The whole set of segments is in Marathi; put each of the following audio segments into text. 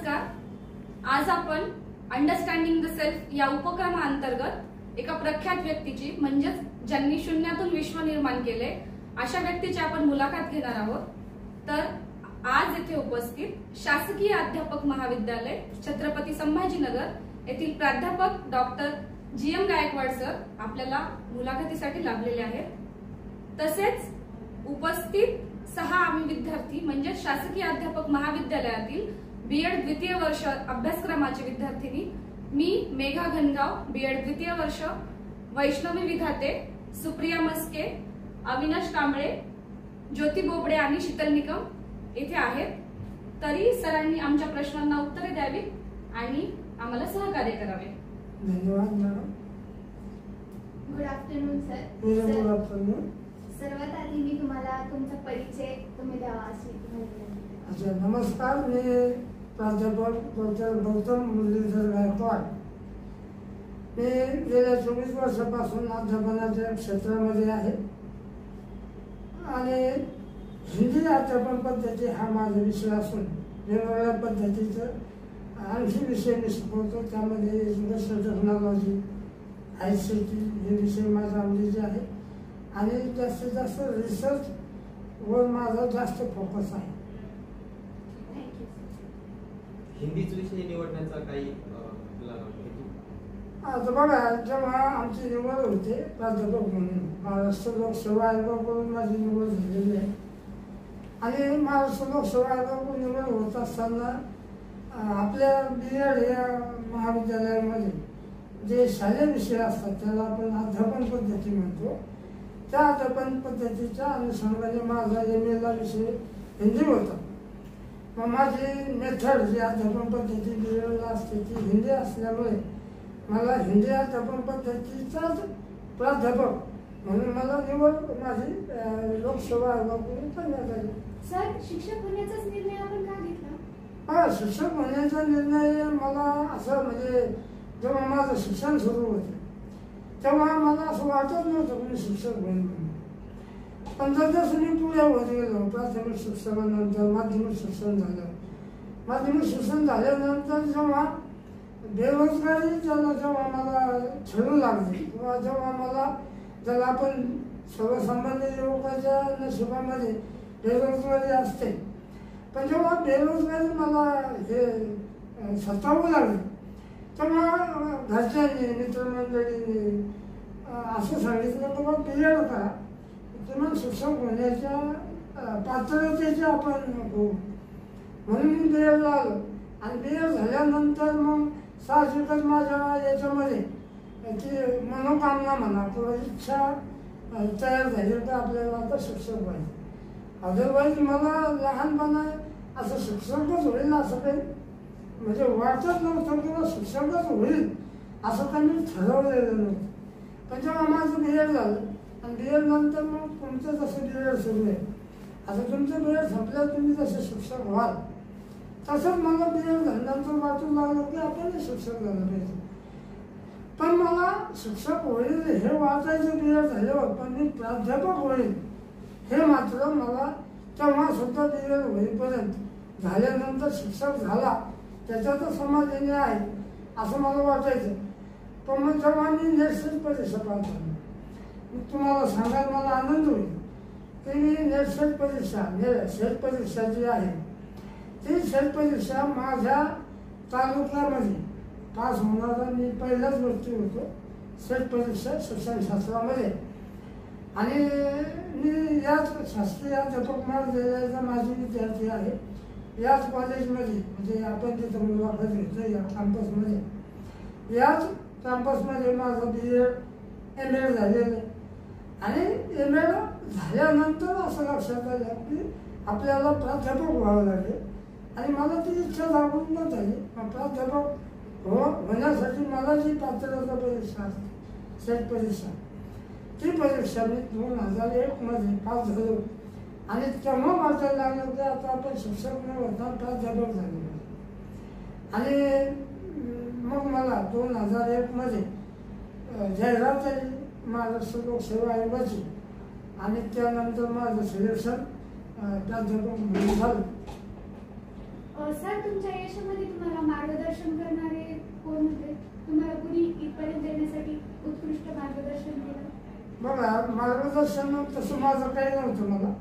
नमस्कार. आज आपण अंडरस्टँडिंग द सेल्फ या उपक्रमाअंतर्गत एका प्रख्यात व्यक्तीची म्हणजेच ज्यांनी शून्यातून विश्व निर्माण केले अशा व्यक्तीची आपण मुलाखत घेणार आहोत. तर आज येथे उपस्थित शासकीय अध्यापक महाविद्यालय छत्रपती संभाजीनगर येथील प्राध्यापक डॉक्टर GM गायकवाड सर आपल्याला मुलाखतीसाठी लाभलेले आहेत. तसेच उपस्थित 6 आम्ही विद्यार्थी म्हणजे शासकीय अध्यापक महाविद्यालयातील B.Ed द्वितीय वर्ष अभ्यासक्रमाचे विद्यार्थिनी मी मेघा घनगाव B.Ed द्वितीय वर्ष, वैष्णवी विधाते, सुप्रिया मस्के, अविनाश कांबळे, ज्योती बोबडे आणि शीतल निकम येथे आहेत. तरी सरांनी आमच्या प्रश्नांना उत्तरे द्यावी आणि आम्हाला सहकार्य करावे. धन्यवाद madam. Good afternoon sir. Good afternoon. सर्वात आधी मी तुम्हाला तुमचा परिचय तुम्ही द्यावा अशी विनंती. अच्छा, नमस्कार. मी प्राध्यापक डॉक्टर गौतम मुरलीधर गायकवाड. मी गेल्या 24 वर्षापासून अध्यापनाच्या क्षेत्रामध्ये आहे आणि हिंदी अध्यापन पद्धती हा माझा विषय असून वेगवेगळ्या पद्धतीचं आणखी विषय मी शिकवतो. त्यामध्ये इंडस्ट्रियल टेक्नॉलॉजी, ICT हे विषय माझ्या आवडीचे आहे आणि जास्तीत जास्त रिसर्च वर माझा जास्त फोकस आहे. हिंदीचा विषय निवडण्याचा काही आता बघा, जेव्हा आमची निवड होते प्राध्यापक म्हणून महाराष्ट्र लोकसेवा आयोगाकडून माझी निवड झालेली आहे आणि महाराष्ट्र लोकसेवा आयोगाकडून निवड होत असताना आपल्या B.Ed या महाविद्यालयामध्ये जे शालेय विषय असतात त्याला आपण अध्यापन पद्धती म्हणतो. त्या अध्यापन पद्धतीच्या अनुषंगाने माझा MA ला विषय हिंदी होता. मग माझी मेथड जी अध्यापन पद्धती B.Ed ला असते ती हिंदी असल्यामुळे मला हिंदी अध्यापन पद्धतीचाच प्राध्यापक म्हणून मला निवड माझी लोकसेवा आयोगाकडून करण्यात आली. सर, शिक्षक होण्याचाच निर्णय आपण का घेतला? शिक्षक होण्याचा निर्णय मला असं म्हणजे जेव्हा माझं शिक्षण सुरू होतं तेव्हा मला असं वाटत नव्हतं की मी शिक्षक होईल म्हणून. पण जसं मी पुढे होत गेलो, प्राथमिक शिक्षणानंतर माध्यमिक शिक्षण झालं. माध्यमिक शिक्षण झाल्यानंतर जेव्हा बेरोजगारी जेव्हा मला छळू लागली किंवा जेव्हा मला ज्याला आपण सर्वसामान्य युवकाच्या नशिबामध्ये बेरोजगारी असते, पण जेव्हा बेरोजगारी मला हे सतावू लागली तेव्हा घरच्यांनी मित्रमंडळींनी असं सांगितलं की बाबा B.Ed करा, किमान शिक्षक होण्याच्या पात्रतेचे आपण हो. म्हणून मी B.Ed ला आलो आणि B.Ed झाल्यानंतर मग साहजिकच माझ्या याच्यामध्ये ती मनोकामना म्हणा किंवा इच्छा तयार झाली तर आपल्याला आता शिक्षक व्हायचं. अदरवाईज मला लहानपणा असं शिक्षकच होईल असं काही म्हणजे वाटत नव्हतं किंवा शिक्षकच होईल असं काही मी ठरवलेलं नव्हतं. पण जेव्हा माझं B.Ed झालं आणि B.Ed नंतर मग तुमचं जसं B.Ed सुरू आहे, आता तुमचं B.Ed संपल्यावर तुम्ही जसे शिक्षक व्हाल तसंच मला B.Ed झाल्यानंतर वाटून लागलं की आपण शिक्षक झालं पाहिजे. पण मला शिक्षक होईल हे वाटायचं B.Ed झाल्यावर, पण मी प्राध्यापक होईल हे मात्र मला तेव्हा सुद्धा B.Ed होईपर्यंत झाल्यानंतर शिक्षक झाला त्याच्यातच समाधानी आहे असं मला वाटायचं. पण मग जेव्हा मी नेट परीक्षा पास झाली, तुम्हाला सांगायला मला आनंद होईल की मी नेट परीक्षा जी आहे ती सेट परीक्षा माझ्या तालुक्यामध्ये पास होणारा मी पहिलाच व्यक्ती होतो सेट परीक्षा शिक्षणशास्त्रामध्ये. आणि मी याच शास्त्रीय अध्यापक महाविद्यालयाचा माझी विद्यार्थी आहे. याच कॉलेजमध्ये म्हणजे आपण तिथं मुलाखत घेतो या कॅम्पसमध्ये, याच कॅम्पसमध्ये माझं B.Ed MA झालेलं आहे. आणि MA झाल्यानंतर असं लक्षात आलं की आपल्याला प्राध्यापक व्हावं लागेल आणि मला ती इच्छा लागून न झाली. प्राध्यापक होण्यासाठी मला जी पात्रता परीक्षा असते सेट परीक्षा, ती परीक्षा मी 2001 मध्ये पास झालो आणि तेव्हा वाटायला लागलं की आता आपण शिक्षक न होता प्राध्यापक झालो. आणि मग मला 2001 मध्ये जाहिरात आली महाराष्ट्र लोकसेवा आयोगाची आणि त्यानंतर माझं सिलेक्शन प्राध्यापक म्हणून झालं. सर, तुमच्या यशामध्ये तुम्हाला मार्गदर्शन करणारे कोण होते? तुम्हाला कुणी इथपर्यंत येण्यासाठी उत्कृष्ट मार्गदर्शन केलं? बघा, मार्गदर्शन तसं माझं काही नव्हतं मला,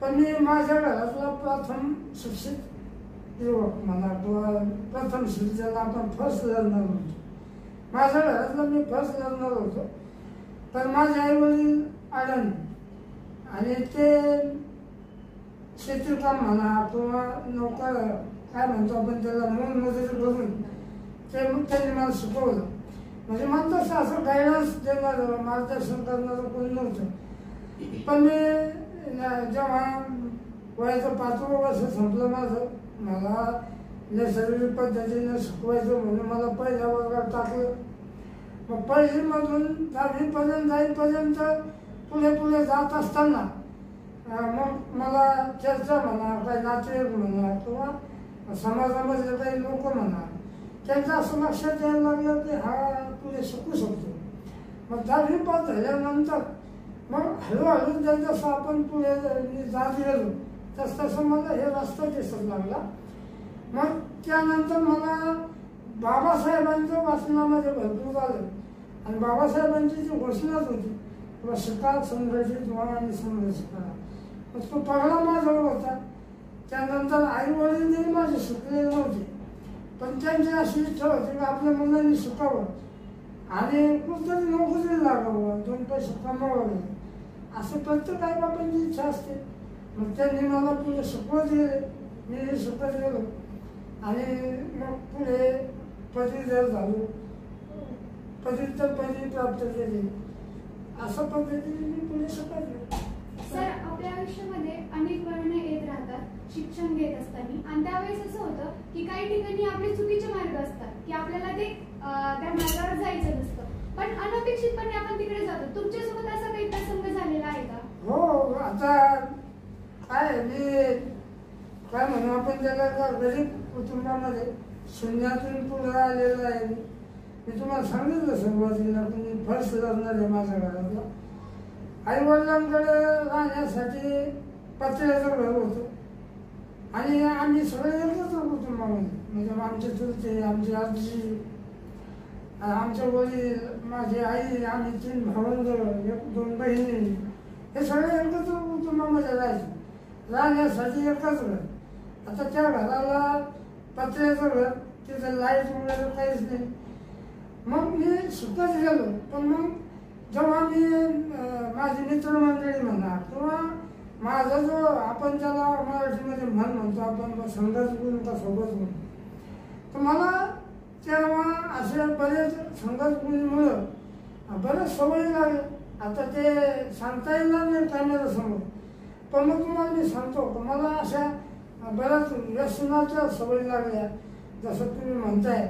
पण मी माझ्या घरातला प्रथम शिक्षित युवक म्हणा किंवा प्रथम शिक्षित ज्याला आपण फर्स्ट लर्नर म्हणतो, माझ्या घरातला मी फर्स्ट लर्नर होतो. पण माझे आई वडील अडाणी आणि ते शेती काम म्हणा किंवा नोकर काय म्हणतो आपण त्याला म्हणून मजुरी करून ते मग त्यांनी मला शिकवलं. म्हणजे मला तसं असं गायडन्स देणारं मार्गदर्शन करणारं कोणी नव्हतं. पण मी जेव्हा वयाचं 5वं वर्ष संपलं माझं, मला नैसर्गिक पद्धतीने शिकवायचं म्हणून मला पहिल्या वर्गात टाकलं. मग पहिलीमधून 10वीपर्यंत जाईपर्यंत पुढे पुढे जात असताना मग मला चर्चा म्हणा, काही नातेवाईक म्हणा किंवा समाजामधले काही लोक म्हणा, त्यांचं असं लक्षात यायला लागलं की हा पुढे शिकू शकतो. मग 10वी पास झाल्यानंतर मग हळूहळू जसं आपण पुढे जात गेलो तसं मला हे रस्ता दिसत लागला. मग त्यानंतर मला बाबासाहेबांच्या वाचनामध्ये भरपूर आलं आणि बाबासाहेबांची जी घोषणाच होती किंवा शिका, संघटित व्हा आणि संघर्ष करा, मग तो पगडा माझ्याजवळ होता. त्यानंतर आई वडील माझे शिकलेले नव्हते, पण त्यांची अशी इच्छा होती की आपल्या मुलांनी शिकावं आणि कुठतरी नोकरी लागावं, 2 पैसे कमावावे, असं प्रत्येक आई बाबांची इच्छा असते. मग त्यांनी मला पुढे शिकवत गेले, मी शिकत गेलो आणि मग पुढे पदवीधर झालो, पदव्युत्तर पदवी प्राप्त केली. अशा पद्धतीने मी पुढे शिकत गेलो. सर, आपल्या आयुष्यामध्ये अनेक वळणे येत राहतात शिक्षण घेत असताना, आणि त्यावेळेस असं होतं की काही ठिकाणी आपले चुकीचे मार्ग असतात की आपल्याला ते त्या मार्गावर जायचं नसतं, पण अनपेक्षितपणे आपण तिकडे जातो. तुमच्यासोबत असा काही प्रसंग झालेला आहे का? हो, आता काय मी काय म्हणू आपण त्याला का गरीब कुटुंबामध्ये शून्यातून पुढे आलेलं आहे. मी तुम्हाला सांगितलं सुरुवातीला की मी फर्स्ट लर्नर आहे माझ्या घरातला. आई वडिलांकडे राहण्यासाठी पत्र्याचं घर होतं आणि आम्ही सगळे एकत्र कुटुंबामध्ये, म्हणजे आमचे चुलते, आमची आजी, आमचे वडील, माझी आई, आम्ही 3 भावंड, 1-2 बहिणी, हे सगळे एकत्र कुटुंबामध्ये राहायचे. राहण्यासाठी एकच घर. आता त्या घराला पत्र्याचं घर, तिथं लाईट वगैरे काहीच नाही. मग मी शिकत गेलो. पण मग जेव्हा मी माझी मित्रमंडळी म्हणा किंवा माझा जो आपण त्याला मराठीमध्ये म्हणतो आपण संघर्ष गुण का सोबत गुण, तर मला तेव्हा असे बरेच संघर्ष गुणमुळं बरेच सवयी लागले. आता ते सांगता येणार नाही कॅमेऱ्यासमोर, पण मग तुम्हाला मी सांगतो की मला अशा बऱ्याच व्यसनाच्या सवयी लागल्या. जसं तुम्ही म्हणताय,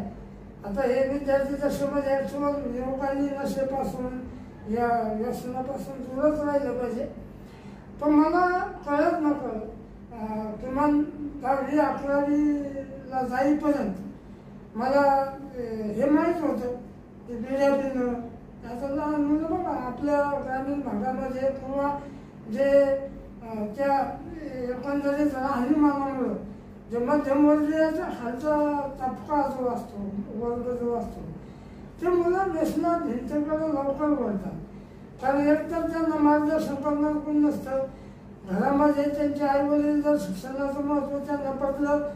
आता हे विद्यार्थी दशेमध्ये ॲक्च्युअल युवकांनी नशेपासून या व्यसनापासून दूरच राहिलं पाहिजे. पण मला कळत न कळत किमान 10वी-11वीला जाईपर्यंत मला हे माहीत होतं की बिड्या पिणं, त्याचं लहान मुलं बघा आपल्या ग्रामीण भागामध्ये किंवा जे त्या एकंदरीत राहणीमानामुळं जे मध्यमवर्गीयाचा खालचा तबका जो असतो, वर्ग जो असतो, ते मुलं व्यसनात भिंतीकडे लवकर वळतात. कारण एकतर त्यांना मार्गदर्शन करणार कोण नसतं. घरामध्ये त्यांचे आई वडील जर शिक्षणाचं महत्त्व त्यांना पडलं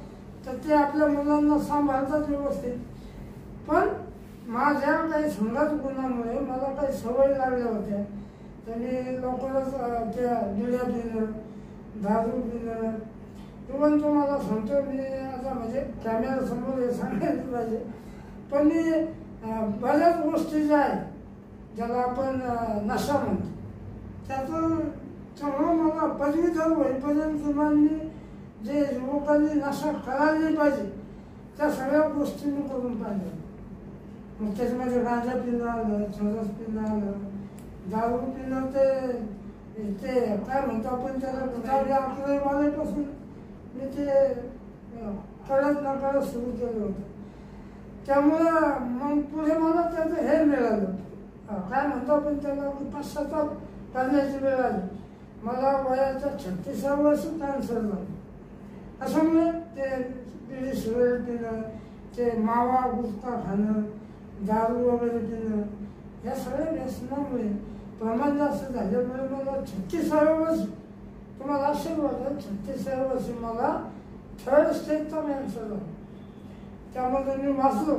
तर ते आपल्या मुलांना सांभाळतात व्यवस्थित. पण माझ्या काही संघात गुणामुळे मला काही सवयी लागल्या होत्या. त्यांनी लवकरच त्या बिड्या पिणं, दारू पिणं, इव्हन तुम्हाला सांगतो मी आता म्हणजे कॅमेऱ्यासमोर हे सांगायला पाहिजे, पण मी बऱ्याच गोष्टी ज्या आहेत ज्याला आपण नशा म्हणतो, त्यातून तेव्हा मला पदवीधर होईपर्यंत किमान मी जे युवकांनी नशा करायला नाही पाहिजे त्या सगळ्या गोष्टी मी करून पाहिजे. मग त्याच्यामध्ये गांजा पिणं आलं, चरस पिणं आलं, दारू पिणं, ते काय म्हणतो आपण त्याला 10वी-11वी मी ते कळत न कळत सुरू केलं होतं. त्यामुळं मग पुढे मला त्याचं हे मिळालं, काय म्हणतो आपण त्याला पश्चाताप करण्याची वेळ आली. मला वयाच्या 36व्या वर्षी कॅन्सर झालं. अशामुळे ते बिडी सिगारेट पिणं, ते मावा गुटखा खाणं, दारू वगैरे पिणं, या सगळ्या व्यसनामुळे प्रमाण जास्त झाल्यामुळे मला 36व्या वर्षी, तुम्हाला आश्चर्य वाटेल, 36व्या वर्षी मला 3rd स्टेजचा कॅन्सर झाला. त्यामध्ये मी वाचलो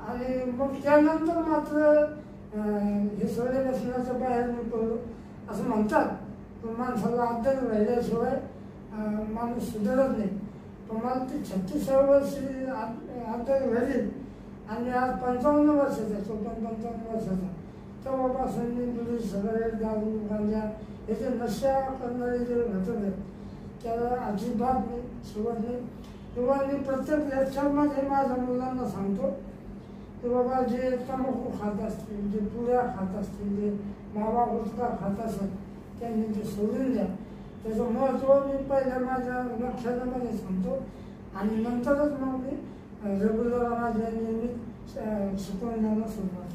आणि मग त्यानंतर मात्र हे सगळे व्यसनाच्या बाहेर मी पडलो. असं म्हणतात पण माणसाला अध्ययन राहिल्याशिवाय माणूस सुधारत नाही. पण मला ती 36व्या वर्षी अध्ययन घडली आणि आज 55 वर्षाचा, 55 वर्षाचा. तेव्हापासून मी बिडी सिगारेट, दारू, गांजा याचे नशा करणारे जे घटक आहेत त्याला अजिबात मी सोडत नाही. किंवा मी प्रत्येक लेक्चरमध्ये माझ्या मुलांना सांगतो की बाबा जे तंबाखू खात असतील, जे पुड्या खात असतील, जे मावा गुटखा खात असेल त्यांनी ते सोडून द्या. त्याचं महत्त्व मी पहिल्या माझ्या व्याख्यानामध्ये सांगतो आणि नंतरच मग मी रेग्युलर माझ्या नियमित शिकवण्याला सुरुवात.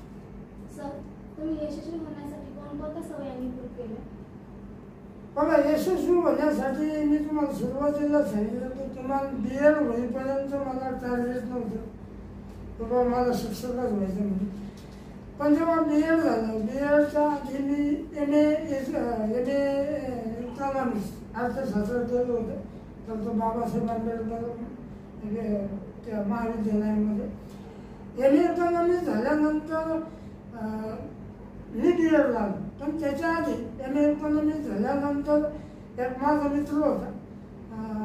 सर, तुम्ही यशस्वी होण्यासाठी कोणकोणत्या सवयी इम्प्रूव्ह केल्या? बघा, यशस्वी होण्यासाठी मी तुम्हाला सुरुवातीला सांगितलं की तुम्हाला BL होईपर्यंत मला टार्गेट नव्हतं की बाबा मला शिक्षकच व्हायचं म्हणून. पण जेव्हा BL झालं, BLच्या आधी मी MA इकॉनॉमिक्स अर्थशास्त्र केलं होतं डॉक्टर बाबासाहेब आंबेडकर त्या महाविद्यालयामध्ये. MA इकॉनॉमिक्स झाल्यानंतर मी BL झालो. पण त्याच्या आधी MA इकॉनॉमिक्स झाल्यानंतर एक माझा मित्र होता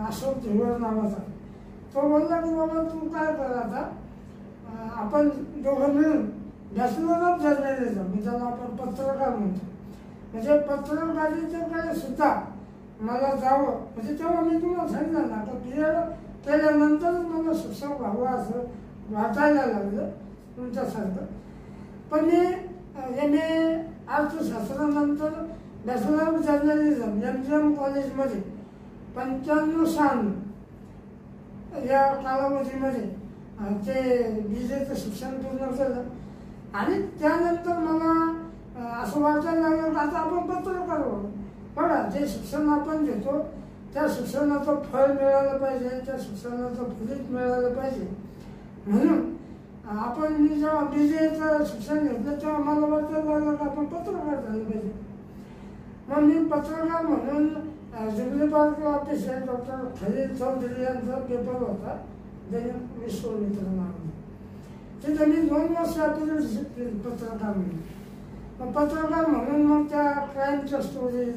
अशोक झेवर नावाचा. तो बोलला की बाबा तू काय कर आता, आपण दोघं मिळून बॅचलर ऑफ जर्नलिझम, म्हणजे त्याला आपण पत्रकार म्हणतो, म्हणजे पत्रकारितेकडे सुद्धा मला जावं. म्हणजे तेव्हा मी तुम्हाला सांगितलं ना आता BL केल्यानंतरच मला शिक्षक व्हावं असं वाटायला लागलं तुमच्यासारखं. पण मी MA अर्थशास्त्रानंतर बॅचलर ऑफ जर्नलिझम MGM कॉलेजमध्ये 95-96 या कालावधीमध्ये ते BJचं शिक्षण पूर्ण केलं. आणि त्यानंतर मला असं वाटायला लागलं की आता आपण पत्रकार व्हावं. बघा, जे शिक्षण आपण घेतो त्या शिक्षणाचं फळ मिळालं पाहिजे, त्या शिक्षणाचं फलित मिळालं पाहिजे. म्हणून आपण मी जेव्हा BJचं शिक्षण घेतलं तेव्हा मला वाटायला लागलं की आपण पत्रकार झालं पाहिजे. मग मी पत्रकार म्हणून जुबली पार्क ऑफिस आहे, डॉक्टर खलील चौधरी यांचा पेपर होता दैनिक विश्वमित्र नावाने. तिथे मी 2 वर्ष अपिरियन्स केली पत्रकार म्हणून. मग पत्रकार म्हणून मग त्या क्राईमच्या स्टोरीज,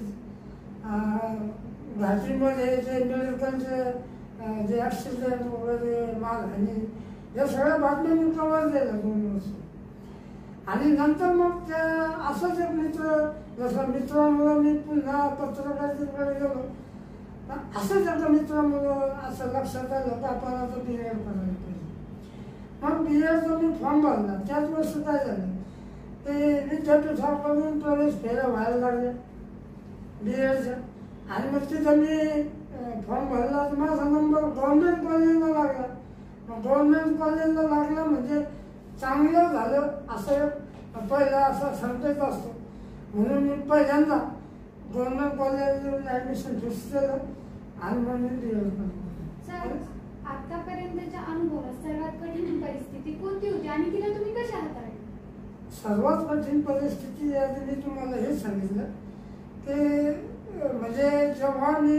घाटीमध्ये जे मिलिटंटचे जे ॲक्सिडेंट वगैरे, मारहाणी, या सगळ्या बातम्या मी कव्हर केल्या 2 वर्ष. आणि नंतर मग त्या असंच एक मित्र, जसं मित्रामुळं मी पुन्हा पत्रकारितेकडे गेलो, असंच एका मित्रामुळं असं लक्षात आलं की आपण आता BL करायला पाहिजे. मग BLचा मी फॉर्म भरला. त्याच वर्षी काय झालं ते विद्यापीठाकडून प्रवेश फेऱ्या व्हायला लागल्या BLच्या. आणि मग तिथं मी फॉर्म भरला तर माझा नंबर गव्हर्नमेंट कॉलेजला लागला. मग गव्हर्नमेंट कॉलेजला लागला म्हणजे चांगलं झालं असं पहिला असा संकेत असतो. म्हणून मी पहिल्यांदा गव्हर्नमेंट कॉलेजला ॲडमिशन फिक्स केलं आणि मग मी BL केलं. सर, आतापर्यंतच्या अनुभवात सर्वात कठीण परिस्थिती कोणती होती आणि तिला तुम्ही कशा हाताळली? सर्वात कठीण परिस्थिती आधी मी तुम्हाला हे सांगितलं की म्हणजे जेव्हा मी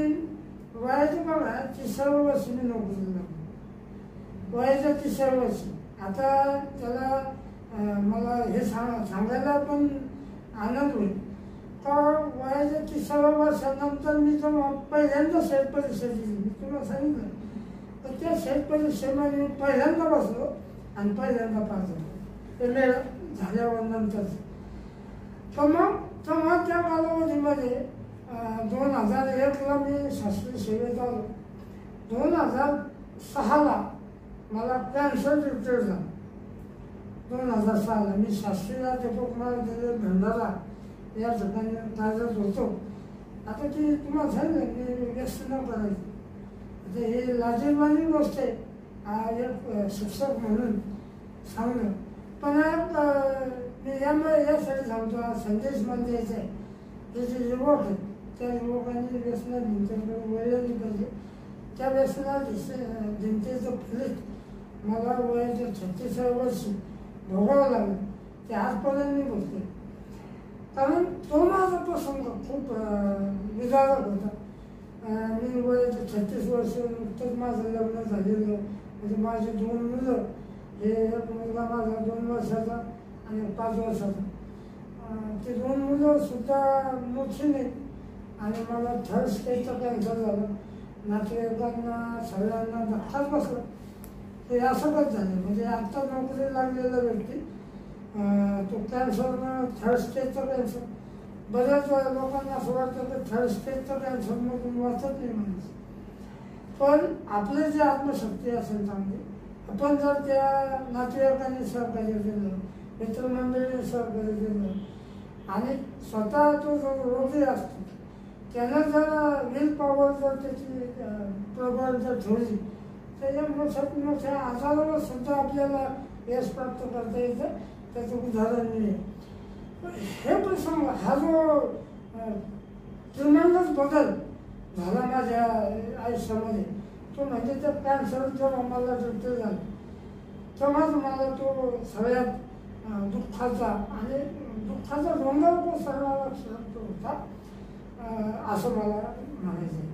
वयाच्या बघा 30व्या वर्षी मी नोकरीला लागलो. वयाच्या 30व्या वर्षी. आता त्याला मला हे सांगायला पण आनंद होईल तर वयाच्या 30व्या वर्षानंतर मी जेव्हा पहिल्यांदा सेट परीक्षा दिली, मी तुम्हाला सांगितलं तर त्या सेट परीक्षेमध्ये मी पहिल्यांदा बसलो आणि पहिल्यांदा पास झालो MA झाल्यावर नंतर. तर मग तेव्हा त्या कालावधीमध्ये 2001ला मी शास्त्रीय सेवेत आलो. 2006ला मला कॅन्सर डिटेक्ट झाला. 2006ला मी शास्त्रीय अध्यापक महाविद्यालय भंडारा या ठिकाणी कार्यरत होतो. आता ती तुम्हाला सांगितलं की व्यस्त न करायची. आता ही लाजीरवाणी गोष्ट आहे एक शिक्षक म्हणून सांगणं. पण मी यासाठी सांगतो, संदेश मला द्यायचा आहे की जे युवक आहेत त्या युवकांनी व्यसनात वळले पाहिजे. त्या वेळेसला जनतेचं फलित मला वयाच्या 36 वर्षी भोगावं लागलं. ते आजपर्यंत मी बोलते, कारण तो माझा प्रसंग खूप विदारक होता. मी वयाच्या 36 वर्ष नुकतंच माझं लग्न झालेलं, म्हणजे माझे 2 मुलं, हे एक मुलगा माझा 2 वर्षाचा आणि 5 वर्षाचा. ते 2 मुलं सुद्धा मोठी नाही आणि मला 3rd स्टेजचा कॅन्सर झाला. नातेवाईकांना सगळ्यांना धक्काच बसला. ते असं कसं झालं, म्हणजे आत्ता नोकरी लागलेला व्यक्ती तो कॅन्सरनं 3rd स्टेजचा कॅन्सर. बऱ्याच लोकांना असं वाटतं की 3rd स्टेजचा कॅन्सरमधून वाचत नाही माणूस. पण आपले जे आत्मशक्ती असेल चांगली, आपण जर त्या नातेवाईकांनी सहकार्य केलं, मित्रमंडळीने सहकार्य केलं आणि स्वतः तो जो रोगी असतो त्यानं जर विल पॉवर जर त्याची प्रबळ जर ठेवली तर या मोठ्या आजारावर सुद्धा आपल्याला यश प्राप्त करता येतं. त्याचं उदाहरण नाही. हे प्रसंग हा जो ट्रिमेंडस बदल झाला माझ्या आयुष्यामध्ये, तो म्हणजे त्या कॅन्सर जेव्हा मला डिटेक्ट झाला तेव्हाच मला तो सगळ्यात दुःखाचा आणि दुःखाचा डोंगर कोसळणारा क्षण तो होता, असं मला म्हणायचं.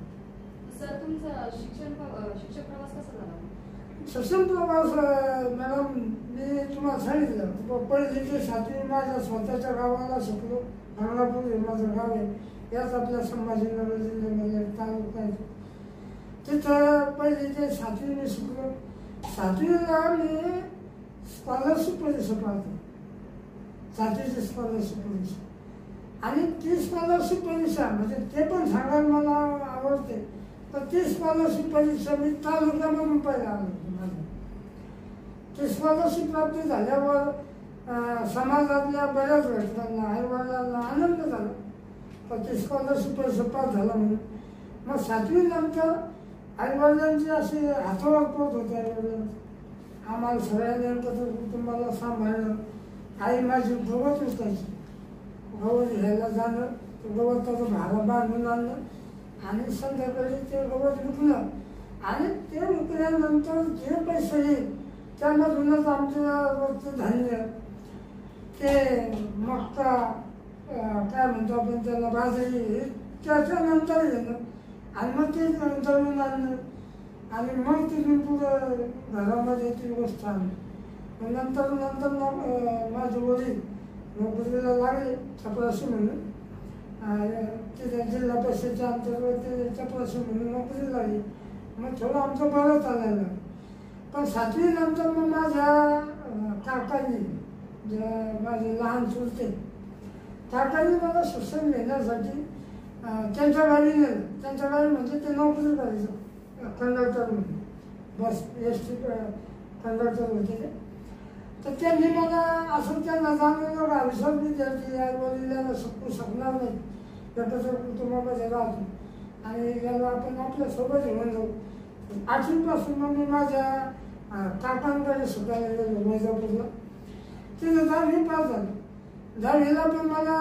सर, तुमचा शिक्षक प्रवास कसा झाला? शिक्षण प्रवास मॅडम, मी तुम्हाला सांगितलं, पहिली ते 7वी माझ्या स्वतःच्या गावाला शिकलो. गंगापूर हे माझं गाव आहे, याच आपल्या संभाजीनगर जिल्ह्यामध्ये तालुका आहे. तिथं पहिली ते 7वी मी शिकलो. 7वीला मी स्कॉलरशिप परीक्षा पाहतो, 7वीची स्कॉलरशिप परीक्षा. आणि ती स्कॉलरशिप परीक्षा म्हणजे ते पण सांगायला मला आवडते, तर ती स्कॉलरशिप परीक्षा मी तालुक्यामधून पहिला आलो. ती स्कॉलरशिप प्राप्त झाल्यावर समाजातल्या बऱ्याच घटकांना, आईवडिलांना आनंद झाला, तर ती स्कॉलरशिप परीक्षा पास झाला म्हणून. मग 7वी नंतर आईवडिलांची अशी हातावर पोट होते. आईवडिलांची आम्हाला सगळ्यांनी एकत्र कुटुंबाला सांभाळणं. आई माझी गवत विकायची, गवत घ्यायला जाणं, गवताचं भाला बांधून आणणं आणि संध्याकाळी ते गवत विकणं आणि ते विकल्यानंतर जे पैसे येईल त्यामधूनच आमचं रोजचं धान्य, ते मक्का काय म्हणतो आपण त्याला, बाजरी, त्याच्यानंतर येणं आणि मग ते दळून आणणं आणि मग तिथून पुढं घरामध्ये ती गोष्ट आणणं. नंतर माझे वडील नोकरीला लागले चपराशी म्हणून, तिथे जिल्हा परिषदेच्या अंतर्गत ते चपराशी म्हणून नोकरी लागली. मग थोडं आमचं बरं चालायला. पण 7वी नंतर मग माझ्या काकांनी, माझे लहान चुलते काकांनी मला शिक्षण घेण्यासाठी त्यांच्या गावी नेलं. त्यांच्या गावी म्हणजे ते नोकरी करायचं, कंडक्टर म्हणून, बस ST कंडक्टर होते ते. तर त्यांनी मला असं त्यांना जाणवलं का विसर विद्यार्थी आई वडिलांना शिकू शकणार नाही, एकत्र कुटुंबामध्ये राहतो आणि याला आपण आपल्यासोबत घेऊन जाऊ. 8वीपासून मग मी माझ्या काकांकडे शिकायला गेलो वैजापूरला. तिथं 10वी पास झालं. 10वीला पण मला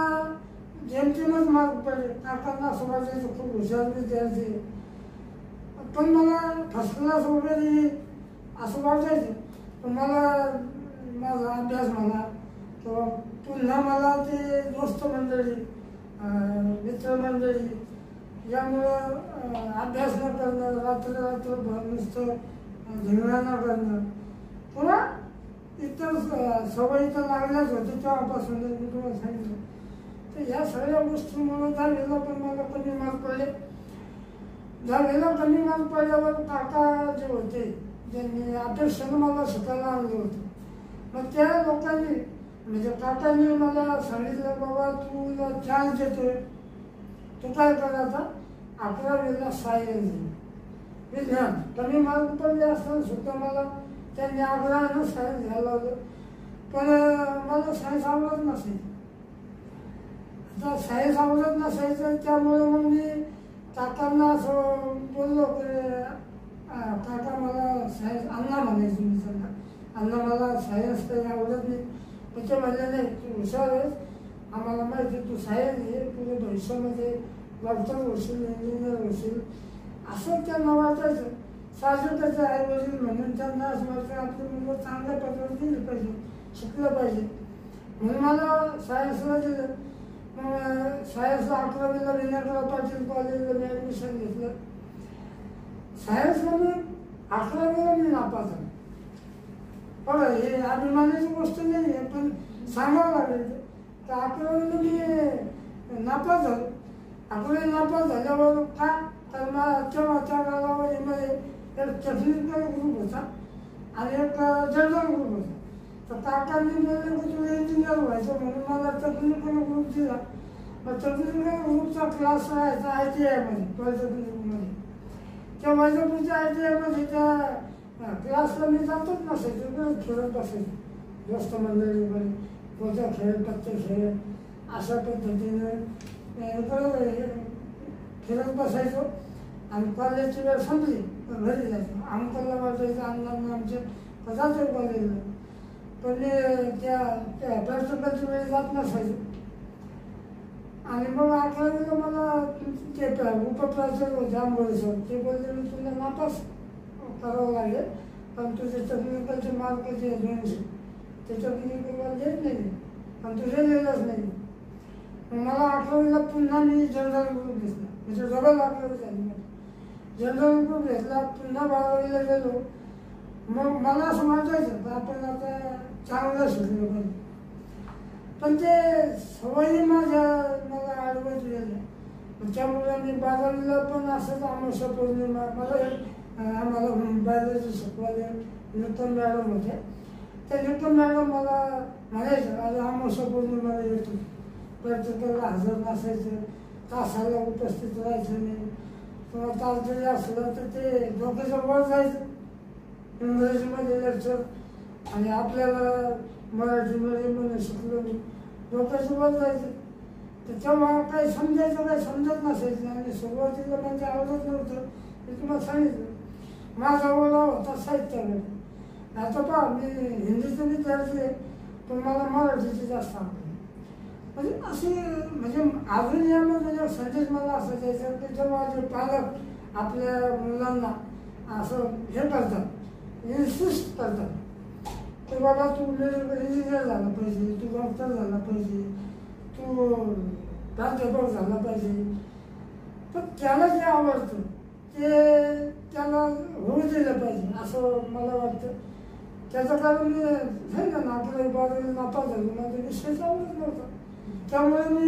जेमतेमच मार्क पडले. काकांना असं वाटायचं खूप हुशार विद्यार्थी, पण मला फर्स्ट क्लास वगैरे असं वाटायचं. पण मला माझा अभ्यास म्हणा किंवा पुन्हा मला ते दोस्त मंडळी, मित्रमंडळी यामुळं अभ्यास न करणं, रात्रभर नुसतं धिंगाणा न करणं, पुन्हा इतर सवयी तर लागल्याच होते तेव्हापासून मी तुम्हाला सांगितलं. तर ह्या सगळ्या गोष्टींमुळे 10वीला पण मला कमी मार्क पडले. 10वीला कमी मार्क पडल्यावर काका जे होते ज्यांनी अपेक्षेनं मला शिकायला आणलं होतं, मग त्या लोकांनी म्हणजे काकांनी मला सांगितलं, बाबा तुला चान्स देतोय, तू काय करायचा 11वीला सायन्स विज्ञान. कमी मार्क पडले असताना सुद्धा मला त्यांनी आग्रहानं सायन्स घ्यायला लावलं. पण मला सायन्स आवडत नसायचं. आता सायन्स आवडत नसायचं त्यामुळं मग मी काकांना असं बोललो की काका मला सायन्स, अण्णा म्हणायचं मी त्यांना, अण्णा मला सायन्स काही आवडत नाही. पण ते म्हणले नाही, तू हुशार आहेस, आम्हाला माहिती तू सायन्स घे, तुझ्या भविष्यामध्ये डॉक्टर होशील, इंजिनियर होशील, असं त्यांना वाटायचं. साहजिकच आहे वडील म्हणून त्यांना असं वाटतं आपली मुलं चांगल्या पदावर दिली पाहिजे, शिकलं पाहिजे म्हणून मला सायन्सला दिलं. मग सायन्सला 11वीला विनायकराव पाटील कॉलेजला मी ॲडमिशन घेतलं. सायन्सला मी 11वीला मी नापास झालो. बघा हे अभिमानाची गोष्ट नाही आहे, पण सांगावं लागेल तर 11वीला मी नापास झालो. 11वी नापास झाल्यावर का तर तेव्हा त्या कालावधीमध्ये एक टेक्निकल ग्रुप होता आणि एक जनरल ग्रुप होता. तर काकांनी बोलले की तुला इंजिनियर व्हायचं म्हणून मला टेक्निकल ग्रुप दिला. मग टेक्निकल ग्रुपचा क्लास राहायचा ITIमध्ये पॉलिटेक्निकमध्ये. त्या वैजापूरच्या ITIमध्ये त्या क्लासला मी जातच नसायचो, खेळत बसायचो दोस्त मंडळीमध्ये, गोट्या खेळ, पत्ते खेळ अशा पद्धतीने खेळत बसायचो. आणि कॉलेजची वेळ संपली तर घरी जायचो. अंकलला वाटायचं अण्णांना आमच्या जातो कॉलेजला, पण मी त्या प्रॅक्टिकलच्या वेळी जात नसायचो. आणि मग 11वीला मला ते उपप्राचार्य होते आंबोळे सर, ते बोलले मी तुला नापास करावं लागेल पण तुझे टेक्निकलचे मार्क जे 200 ते टेक्निकलला देत नाही पण तुझे लिहिलंच नाही. मग मला 11वीला पुन्हा मी जनरल ग्रुप घेतला, म्हणजे डबल 11वी झाली. जनरल ग्रुप घेतला, पुन्हा 12वीला गेलो. मग मला असं वाटायचं तर आपण आता चांगलं शिकलो पाहिजे, पण ते सवयी मला आडवत गेल्या. त्यामुळे मी 12वीला पण असंच अमावस्या पौर्णिमा आम्हाला बायोलॉजी शिकवायला नूतन मॅडम होते. त्या नूतन मॅडम मला म्हणायचं आज अमावस्या पौर्णिमाला येतो, प्रत्येकाला हजर नसायचं, तासाला उपस्थित राहायचं नाही. किंवा तास जरी असलं तर ते डोक्याचं वर जायचं इंग्रजीमध्ये लेक्चर आणि आपल्याला मराठीमध्ये म्हणून शिकलो मी, डोक्याचं वर जायचं. तर तेव्हा काही समजायचं काही समजत नसायचं आणि सुरुवातीला म्हणजे आवडत नव्हतं हे तुम्हाला सांगितलं. माझा ओळा होता साहित्यामध्ये. आता पहा मी हिंदीचं विद्यार्थी आहे पण मला मराठीची जास्त आवडते. म्हणजे असे म्हणजे अजून यामध्ये संदेश मला असं द्यायचं की जेव्हा जे पालक आपल्या मुलांना असं हे करतात, इन्सिस्ट करतात की बाबा तू इंजिनियर झाला पाहिजे, तू डॉक्टर झाला पाहिजे, तू प्राध्यापक झाला पाहिजे, तर त्याला जे आवडतं ते त्याला होऊ दिलं पाहिजे असं मला वाटतं. त्याचं कारण मी झालं ना 11वी 12वी नापास झालो, माझा विषय आवडत नव्हता. त्यामुळे मी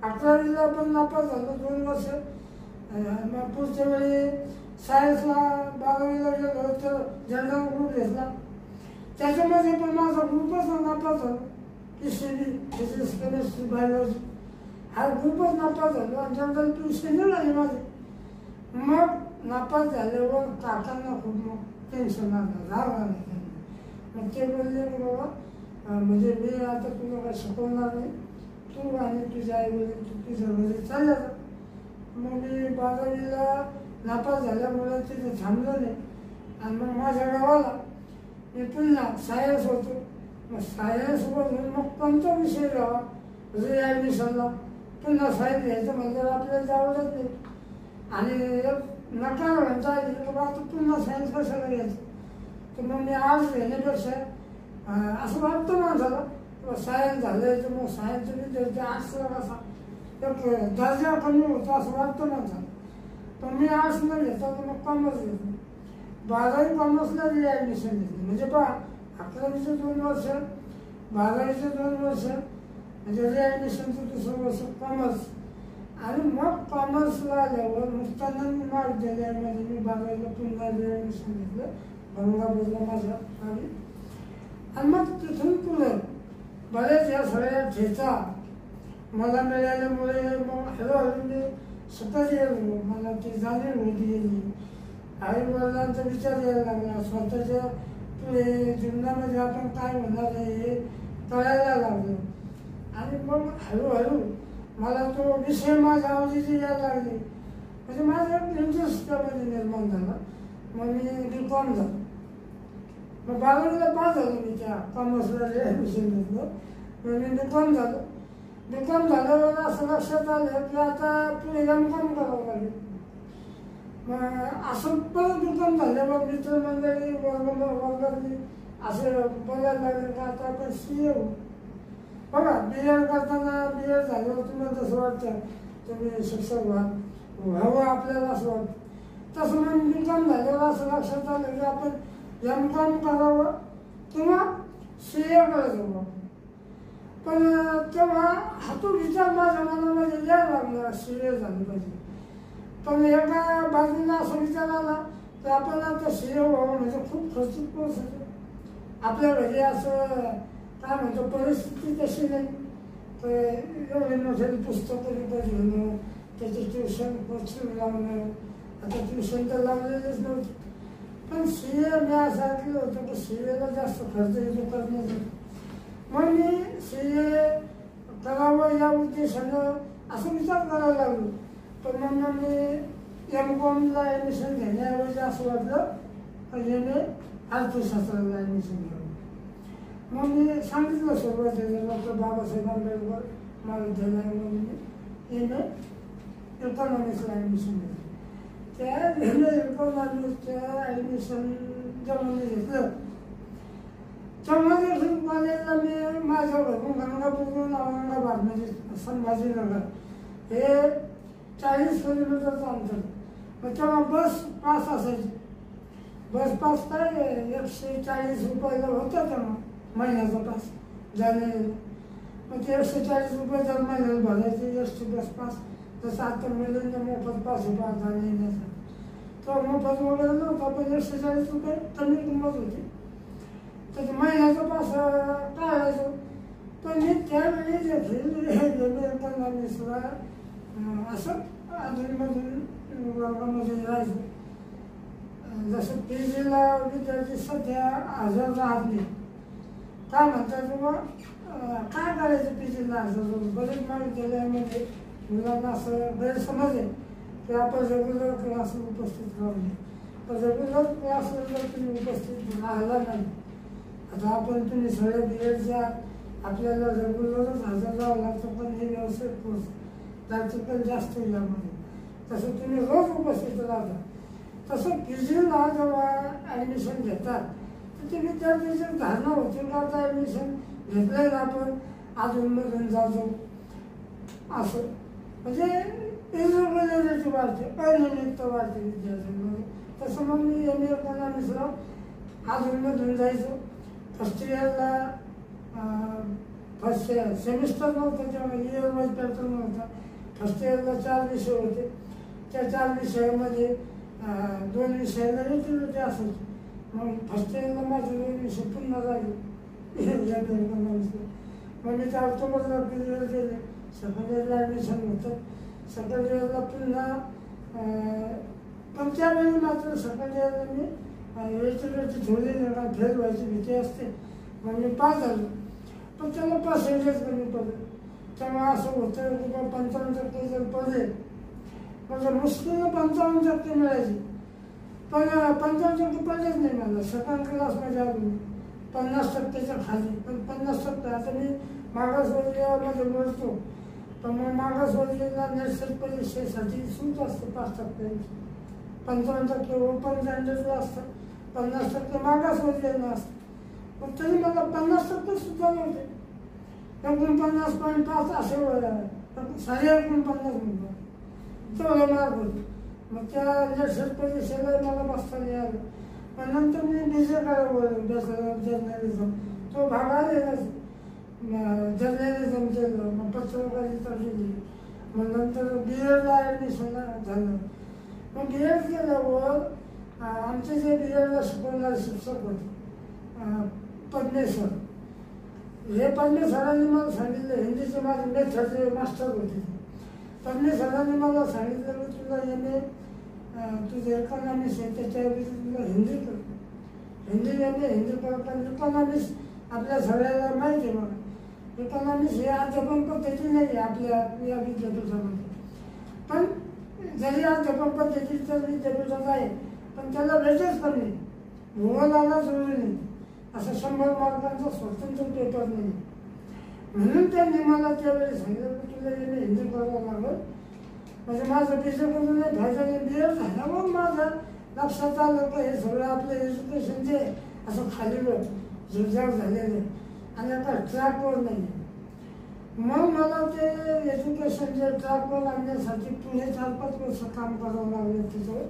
11वीला पण नापास झालो 2 वर्ष. मग पुढच्या वेळी सायन्सला 12वीला गेलो तर जनरल ग्रुप घेतला. त्याच्यामध्ये पण माझा ग्रुपच नापास झालो, PCB फिजिक्स केमिस्ट्री बायोलॉजी हा ग्रुपच नापास झालो आणि जनरल PCB मिळाली माझी. मग नापास झाल्यावर काकांना खूप मग टेन्शन आलं, राग आला त्यांना. मग ते बोलले की बाबा म्हणजे मी आता तुला काही शिकवणार नाही, तू आणि तुझ्या आई वडील तुझ्या घरी चालल्या जा. मग मी 12वीला नापास झाल्यामुळे तिथे थांबलो नाही आणि मग माझ्या गावाला मी पुन्हा सायन्स होतो. मग सायन्समधून मग कोणता विषय घ्यावा ॲडमिशनला पुन्हा सायन्स घ्यायचं म्हणजे आपल्याला आवडत नाही आणि नकार म्हणता येईल की बाबा तू पुन्हा सायन्स कशाला घ्यायचं. तर मग मी आर्ट्स घेण्यापेक्षा असं वाटतं माणसाला किंवा सायन्स झालं तर मग सायन्सचं विद्यार्थी आर्ट्सला कसा एक दर्जा कमी होतो असं वाटतं माणसाला. पण मी आर्ट्स न घेता तर मग कॉमर्स घेतलं. 12वी कॉमर्सला ॲडमिशन घेतली. म्हणजे पहा 11वीचे 2 वर्ष 12वीचे 2 वर्ष म्हणजे ॲडमिशनचं 2रं वर्ष कॉमर्स आणि मग कॉमर्सला आल्यावर मुक्तानंद महाविद्यालयामध्ये मी 12वीला पुन्हा ॲडमिशन घेतलं औरंगाबादला माझ्या गावी. आणि मग तिथून पुढे बरेच या सगळ्या ठेचा मला मिळाल्यामुळे मग हळूहळू मी स्वतः गेलो. मला ती जाणीव होती गेली, आई वडिलांचा विचार यायला लागला, स्वतःच्या पुढे जीवनामध्ये आपण काय होणार आहे हे कळायला लागलं. आणि मग हळूहळू मला तो विषय माझ्या आवडीचे यायला लागले. म्हणजे माझा इंटरेस्ट त्यामध्ये निर्माण झाला. मग मी B.Com झालो. मग 12वीला पास झालो मी त्या कॉमर्सला ॲडमिशन घेतलं. मग मी B.Com झालो. B.Com झाल्यावर असं लक्षात आलं की आता पुढे M.Com करावं लागेल. मग असं परत दुकान झाल्यावर मित्रमंडळी वर्गातली असे बोलायला लागले का आता आपण CA होऊ. बघा BEd करताना BEd झाल्यावर तुम्हाला जसं वाटतं तुम्ही शिक्षक व्हावं आपल्याला असं वाटतं. तसं मग B.Com झाल्यावर असं लक्षात आलं की आपण M.Com करावं किंवा CA करायचं. पण तेव्हा हा तो विचार माझ्या मनामध्ये यायला लागला CA झालं पाहिजे. पण एका बाजूला असं विचार आला तर आपण आता CA व्हावं म्हणजे खूप खर्चिक कोर्स होतो. आपल्या घरी असं काय म्हणतो परिस्थिती तशी नाही तर एवढे मोठे पुस्तकं विकत घेणं त्याचे ट्युशन कोचिंग लावणं. आता ट्युशन तर लावलेलेच नव्हते. पण CA मी असं ऐकलं होतं की CAला जास्त खर्च येतो करण्यासाठी. मग मी CA करावं या उद्देशानं असं विचार करायला लागलो. पण मग मी M.Comला ॲडमिशन घेण्याऐवजी असं वाटलं की मी अर्थशास्त्राला ॲडमिशन घ्यावं. मग मी सांगितलं सुरुवातीला डॉक्टर बाबासाहेब आंबेडकर महाविद्यालयामध्ये मी MA इकॉनॉमिक्सला ॲडमिशन घेतलं. त्या MA इकॉनॉमिक्सच्या ॲडमिशन जेव्हा मी घेतलं तेव्हा देखील कॉलेजला मी माझ्या घरून गंगापूरहून औरंगाबाद म्हणजे संभाजीनगर हे 40 किलोमीटरचं अंतर. मग तेव्हा बस पास असायची. बस पास काय 140 रुपयाला होता तेव्हा महिन्याचा पास जाणे. मग ते 140 रुपये दर महिन्याला भरायचे ST बस पास. जसं आता मुलींना मोफत पास होता जाणे येण्याचा. तो मोफत वगैरे नव्हता पण 140 रुपये कमी किंमत होती. तर महिन्याचा पास काढायचो. पण मी त्यावेळी देखील इकॉनॉमिक्सला असं अधूनमधून वर्गामध्ये राहायचो. जसं PGला विद्यार्थी सध्या हजर राहत नाही. काय म्हणतात किंवा काय करायचं PGला हजर. बरेच महाविद्यालयामध्ये मुलांना असं गैरसमज आहे की आपण रेग्युलर क्लासला उपस्थित राहू नये. पण रेग्युलर क्लासला जर तुम्ही उपस्थित राहिला नाही आता आपण तुम्ही सगळ्या BEdच्या आपल्याला रेग्युलरच हजर राहावं लागतं. पण हे व्यावसायिक कोर्स प्रॅक्टिकल जास्त यामध्ये तसं तुम्ही रोज उपस्थित राहता. तसं PGला जेव्हा ॲडमिशन घेतात तर ते विद्यार्थ्यांची धारणा होती का आता ॲडमिशन घेतलं आपण अधूनमधून जातो असं म्हणजे इरेग्युलरिटी वाढते अनियमितता वाढते विद्यार्थ्यांमध्ये. तसं मग मी MA इकॉनॉमिक्सला अधूनमधून जायचो. फर्स्ट इयरला फर्स्ट सेमिस्टर नव्हतं तेव्हा इयर वाईज पॅटर्न नव्हता. फर्स्ट इयरला 4 विषय होते. त्या 4 विषयामध्ये 2 विषयाला रेग्युलरिटी असायची. मग फर्स्ट इयरला माझे 2 विषय पुन्हा राहिले इकॉनॉमिक्सला. मग मी त्या ऑक्टोबरला क्लिअर केले. सेकंड इयरला ॲडमिशन होतं. सेकंड इयरला पुन्हा पण त्यावेळी मात्र सेकंड इयरला मी रेग्युलरिटी थोडी फेल व्हायची भीती असते. मग मी पास झालो. पण त्याला पर्सेंटेज कमी पडलं. तेव्हा असं होतं की बा 55% जर पडले म्हणजे मुश्किलनं 55% मिळायचे. पण 55% पडलेच नाही मला. सेकंड क्लासमध्ये आलो 50%च्या खाली. पण 50% आता मी मागासवर्गीयामध्ये बोलतो. पण मग मागासवर्गीयाला नेट परीक्षेसाठी सूट असते 5%. 55% ओपन स्टँडर्डला असतं. 50% मागासवर्गीयांना असतं. पण तरी मला 50% सुद्धा नव्हते. 49.5 असे 49.5 मिनिटं तेवढे मार्क होते. मग त्या नेट परीक्षेला मला बसता नाही आलं. पण नंतर मी BCA करावं बॅचलर ऑफ जर्नलिझम तो भाग आलेलाच. जर्नलिझम केलं. मग पत्रकारिता केली. मग नंतर BEdला ॲडमिशन झालं. मग BEd केल्यावर आमचे जे BEdला शिकवणारे शिक्षक होते पद्मे सर. हे पद्मे सरांनी मला सांगितलं हिंदीचे माझे मेथडचे मास्टर होते. पद्मे सरांनी मला सांगितलं की तुला MA तुझं इकॉनॉमिक्स आहे त्याच्याऐवजी तुला हिंदी कर. हिंदी MA हिंदी करताना इकॉनॉमिक्स आपल्या सगळ्याला माहिती आहे. बघा इकॉनॉमिक्स हे अध्यापन पद्धती नाही आहे आपल्या या विद्यापीठामध्ये. पण जरी अध्यापन पद्धतीचं विद्यापीठात आहे पण त्याला वेटेज कमी. भूगोलाला जरुरी नाही. असं 100 मार्कांचा स्वतंत्र पेपर नाही. म्हणून त्यांनी मला त्यावेळी सांगितलं की तुला MA हिंदी करावं लागेल म्हणजे माझं बीजे करून नाही फायदा BA झाल्यावर माझं लक्षात आलं की हे सगळं आपलं एज्युकेशन जे असं खाली झुरझार झालेलं आणि आता ट्रॅकवर नाही. मग मला ते एज्युकेशन जे ट्रॅकवर आणण्यासाठी पुढे 4-5 वर्ष काम करावं लागलं तिथं.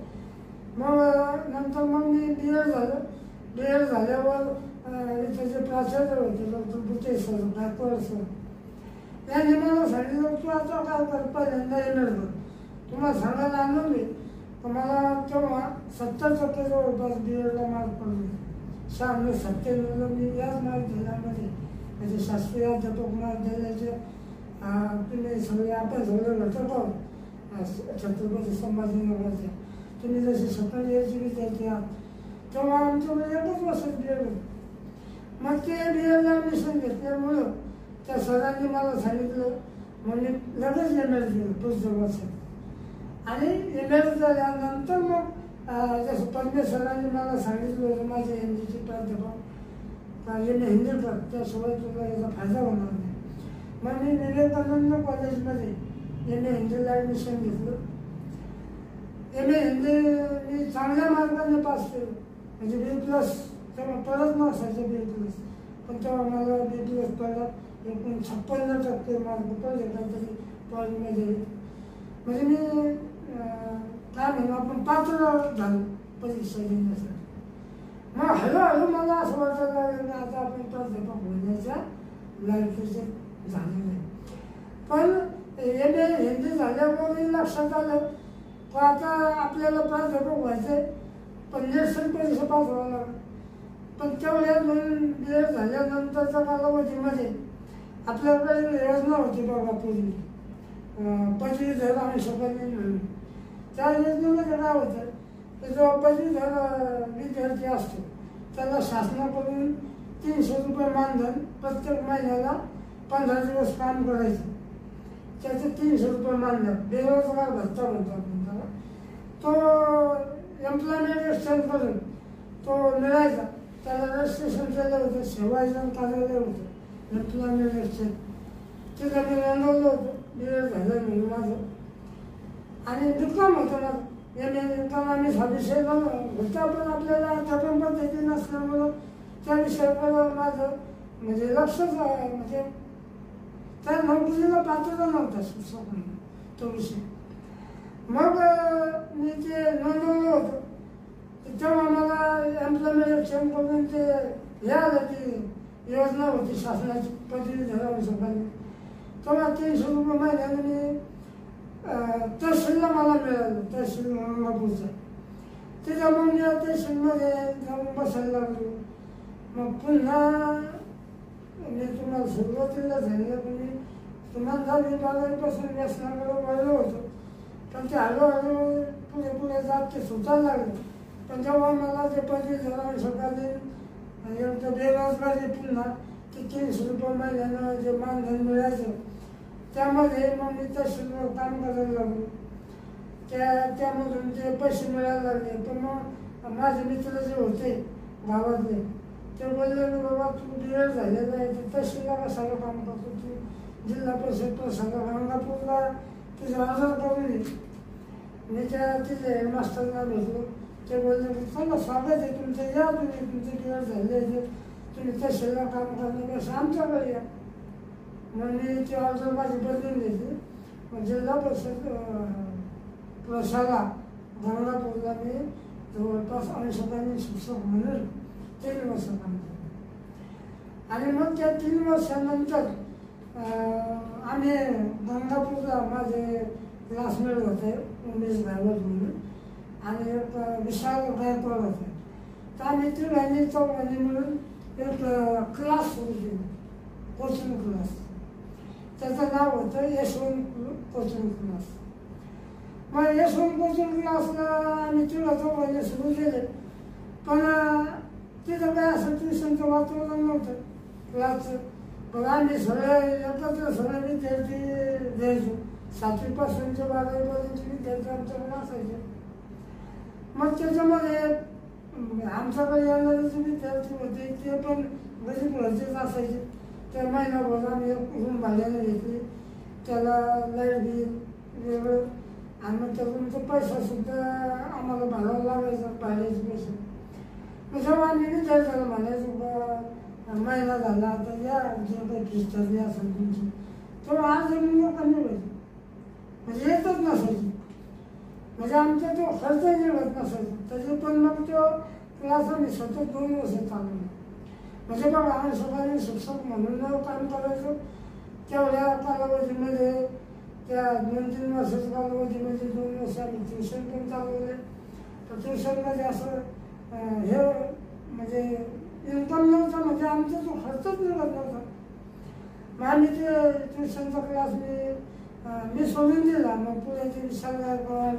मग नंतर मग मी BA झालं. BA झाल्यावर इथे जे प्राचार्य होते डॉक्टर बुटे सर, गायकवाड सर, त्यांनी मला सांगितलं तू आता काय कर, पहिल्यांदा MA कर. तुम्हाला सांगायला आनंद आहे तर मला तेव्हा 70% जवळपास BAला मार्क पडले. 96-97ला मी याच महाविद्यालयामध्ये म्हणजे शास्त्रीय अध्यापक महाविद्यालयाचे तुम्ही सगळे आपण सगळे घटक आहोत छत्रपती संभाजीनगरचे. तुम्ही जसे सेकंड इयरचे विद्यार्थी आहात तेव्हा आमच्याकडे 1च वर्षात BA होतं. मग ते BAला ॲडमिशन घेतल्यामुळं त्या सरांनी मला सांगितलं म्हणजे लगेच MA केलं पुढच्या वर्षात. आणि MA झाल्यानंतर मग जसं पद्मे सरांनी मला सांगितलं होतं माझे हिंदीचे प्राध्यापक MA हिंदी कर, त्याशिवाय तुला याचा फायदा होणार नाही. मग मी विवेकानंद कॉलेजमध्ये MA हिंदीला ॲडमिशन घेतलं. MA हिंदी मी चांगल्या मार्गाने पास केलं म्हणजे B+. तेव्हा परत नसायचं B+, पण तेव्हा मला B+ पडला. एकूण 56% मार्क पडले काहीतरी कॉलेजमध्ये. म्हणजे मी काय म्हणू आपण पात्र झालो परीक्षा देण्यासाठी. मग हळूहळू मला असं वाटायला लागलं की आता आपण प्राध्यापक होण्याच्या लायकीचे झाले नाही. पण MA हिंदी झाल्यामुळे लक्षात आलं की आता आपल्याला प्राध्यापक व्हायचं पण नेट परीक्षा पास व्हावं लागलं. पण तेवढ्या 2 BA झाल्यानंतरच्या कालावधीमध्ये आपल्याकडे योजना होती बघा पूर्वी पदवीधर आणि सकन्य म्हणून. त्या योजनेमध्ये काय होतं की जो पदवीधर विद्यार्थी असतो त्याला शासनाकडून 300 रुपये मानधन, प्रत्येक महिन्याला 15 दिवस काम करायचं, त्याचे 300 रुपये मानधन, बेरोजगार भत्ता म्हणतो आपण त्याला. तो एम्प्लॉयमेंट एक्सचेंज करून तो मिळायचा. त्याला रजिस्ट्रेशन केलं होतं, सेवायजन कार्यालय होतं एम्प्लॉयमेंट एक्सचेंज. तिथं मी नोंदवलं होतं BA झालं म्हणून माझं. आणि BCom होतं माझं. MA इकॉनॉमिक्स हा विषय होता पण आपल्याला अध्यापन पद्धती नसल्यामुळं त्या विषयाकडं माझं म्हणजे लक्षच म्हणजे त्या नोकरीला पात्र नव्हता शिक्षक म्हणून तो विषय. मग मी ते नोंदवलं होतं तेव्हा मला एम्प्लॉयमेंट एक्सचेंज करून ते हे आलं ती योजना होती शासनाची पदवीधर सगळ्यांनी. तेव्हा 300 रुपये महिन्याने मी तहसीलला मला मिळालं, तहसील औरंगापूरचं. तिथं मग मी तहसीलमध्ये जाऊन बसायला लागलो. मग पुन्हा मी तुम्हाला सुरुवातीला सांगितलं की मी तुम्हाला 10-12पासून व्यसनाकडे वळलो होतो. पण ते हळूहळू पुढे जात ते सुटायला लागलं. पण जेव्हा मला ते पदवीधर सगळ्यांनी एकदा बेरोजगारी पुन्हा ते 300 रुपये महिन्यानं जे मानधन मिळायचं त्यामध्ये मग मी तहसीलवर काम करायला लागलो. त्यामधून ते पैसे मिळायला लागले. पण मग माझे मित्र जे होते गावातले ते बोलले की बाबा तू BA झालेला आहे तर तहसीलला कशाला काम करतो, तू जिल्हा परिषद प्रशासक गंगापूरला तुझं अर्ज करून ये. मी तिथे हेडमास्टरला भेटलो. ते बोलले की चला स्वागत आहे तुमचं, या तुम्ही तुमचे BA झाले आहे तुम्ही तहसीलला काम करण्यापेक्षा आमच्याकडे या. मग मी ती ऑर्डर माझी बदलून घेतली. मग जिल्हा परिषद प्रशाला गंगापूरला मी जवळपास 80 शिक्षक म्हणून 3 वर्ष काम केलं. आणि मग त्या 3 वर्षानंतर आम्ही गंगापूरला माझे क्लासमेट होते उमेश गायवत म्हणून आणि एक विशाल गायकवाड होते. तर आम्ही 3-4 मिळून एक क्लास सुरू केला, कोचिंग क्लास. त्याचं नाव होतं यशवंत कोचिंग क्लास. मग यशवंत कोचिंग क्लासला आम्ही 3-4 सुरू केले. पण तिथं काय असं ट्युशनचं वातावरण नव्हतं क्लासचं. पण आम्ही सगळे एकत्र सगळे विद्यार्थी द्यायचो. 7वीपासूनचे 12वीपर्यंतचे विद्यार्थी आमच्याकडे असायचे. मग त्याच्यामध्ये आमच्याकडे येणारे जे विद्यार्थी होते ते पण गरीब घरचेच असायचे. त्या महिनाभर आम्ही एक रूम भाड्याने घेतली, त्याला लाईट बिल वेगळं आणि मग त्यातून तो पैसासुद्धा आम्हाला भरावा लागायचा, भाड्याचे पैसे. मग जेव्हा आम्ही विचारायला म्हणायचो का महिना झाला आता या जे काही फीस ठरली असेल तुमची, तेव्हा आज जमीन कमी व्हायची, म्हणजे येतच नसायची. म्हणजे आमचा तो खर्च निघत नसायचा. त्याचे पण मग तो क्लास आम्ही सतत 2 वर्ष चालवला. म्हणजे बघा आम्ही सगळ्यांनी शिक्षक म्हणून काम करायचो. तेवढ्या कालावधीमध्ये त्या 2-3 वर्षाच्या कालावधीमध्ये 2 वर्ष आम्ही ट्युशन पण चालवले. तर ट्युशनमध्ये असं हे म्हणजे इन्कम नव्हता, म्हणजे आमचा तो खर्चच निघत नव्हता. मग आम्ही ते ट्युशनचा क्लास मी सोडून दिला. मग पुढे ते विशाल गायकवाड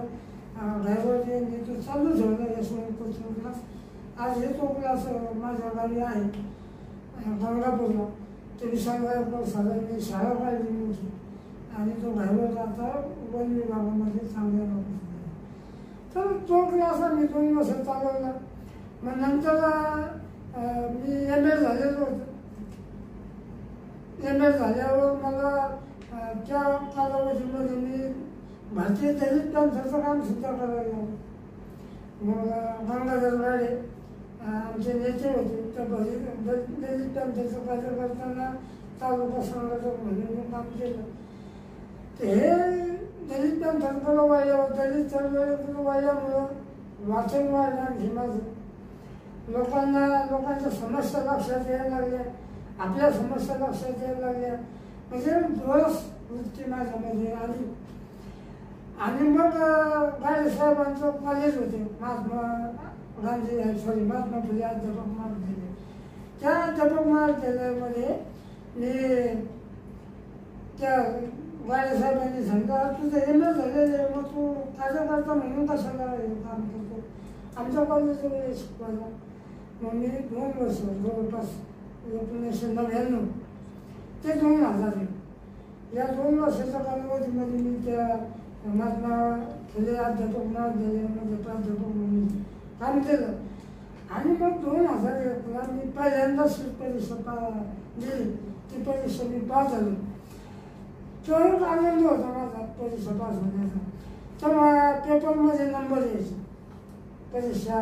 ड्रायव्हर यांनी तो चालू ठेवला यशवंत कोचिंग क्लास. आज हे तो क्लास माझ्या गावी आहे गंगापूरला. ते विशाल गायकवाड सरांनी शाळा काढली मोठी आणि तो ड्रायव्हर आता वन विभागामध्ये चांगल्या नोकरी. तर तो क्लास आम्ही 2 वर्ष चालवला. मग नंतर मी MA झालेलो होतो. MA झाल्यावर मला त्या कालावधीमध्ये मी भारतीय दलित पंथाचं काम सुद्धा करायला लागलो. मग गंगाधर गाडे आमचे नेते होते. तर दलित पंथाचं कार्य करताना तालुका संघटक म्हणून मी काम केलं. तर हे दलित पंथाकडं वाढल्यावर दलित चळवळीकडं वाढल्यामुळं वाचन वाढलं आणखी माझं. लोकांच्या समस्या लक्षात यायला लागल्या, आपल्या समस्या लक्षात यायला लागल्या. म्हणजे रस वृत्ती माझ्यामध्ये आली. आणि मग गाडेसाहेबांचं कॉलेज होते महात्मा फुले अध्यापक महाविद्यालय. त्या अध्यापक महाविद्यालयामध्ये मी त्या गाडेसाहेबांनी सांगितलं तुझं MA झालेलं आहे, मग तू कार्यकर्ता म्हणून कशाला काम करतो, आमच्या कॉलेजमध्ये शिकवायला. मग मी 2 वर्ष जवळपास 1999 ते 2000 या 2 वर्षाच्या कालावधीमध्ये मी त्या महात्मा फुले अध्यापक महाविद्यालयामध्ये प्राध्यापक म्हणून काम केलं. आणि मग 2001ला मी पहिल्यांदा सीट परीक्षा दिली. ती परीक्षा मी पास झालो. तो एक आनंद होता माझा परीक्षा पास होण्याचा. तेव्हा पेपरमध्ये नंबर यायचे, परीक्षा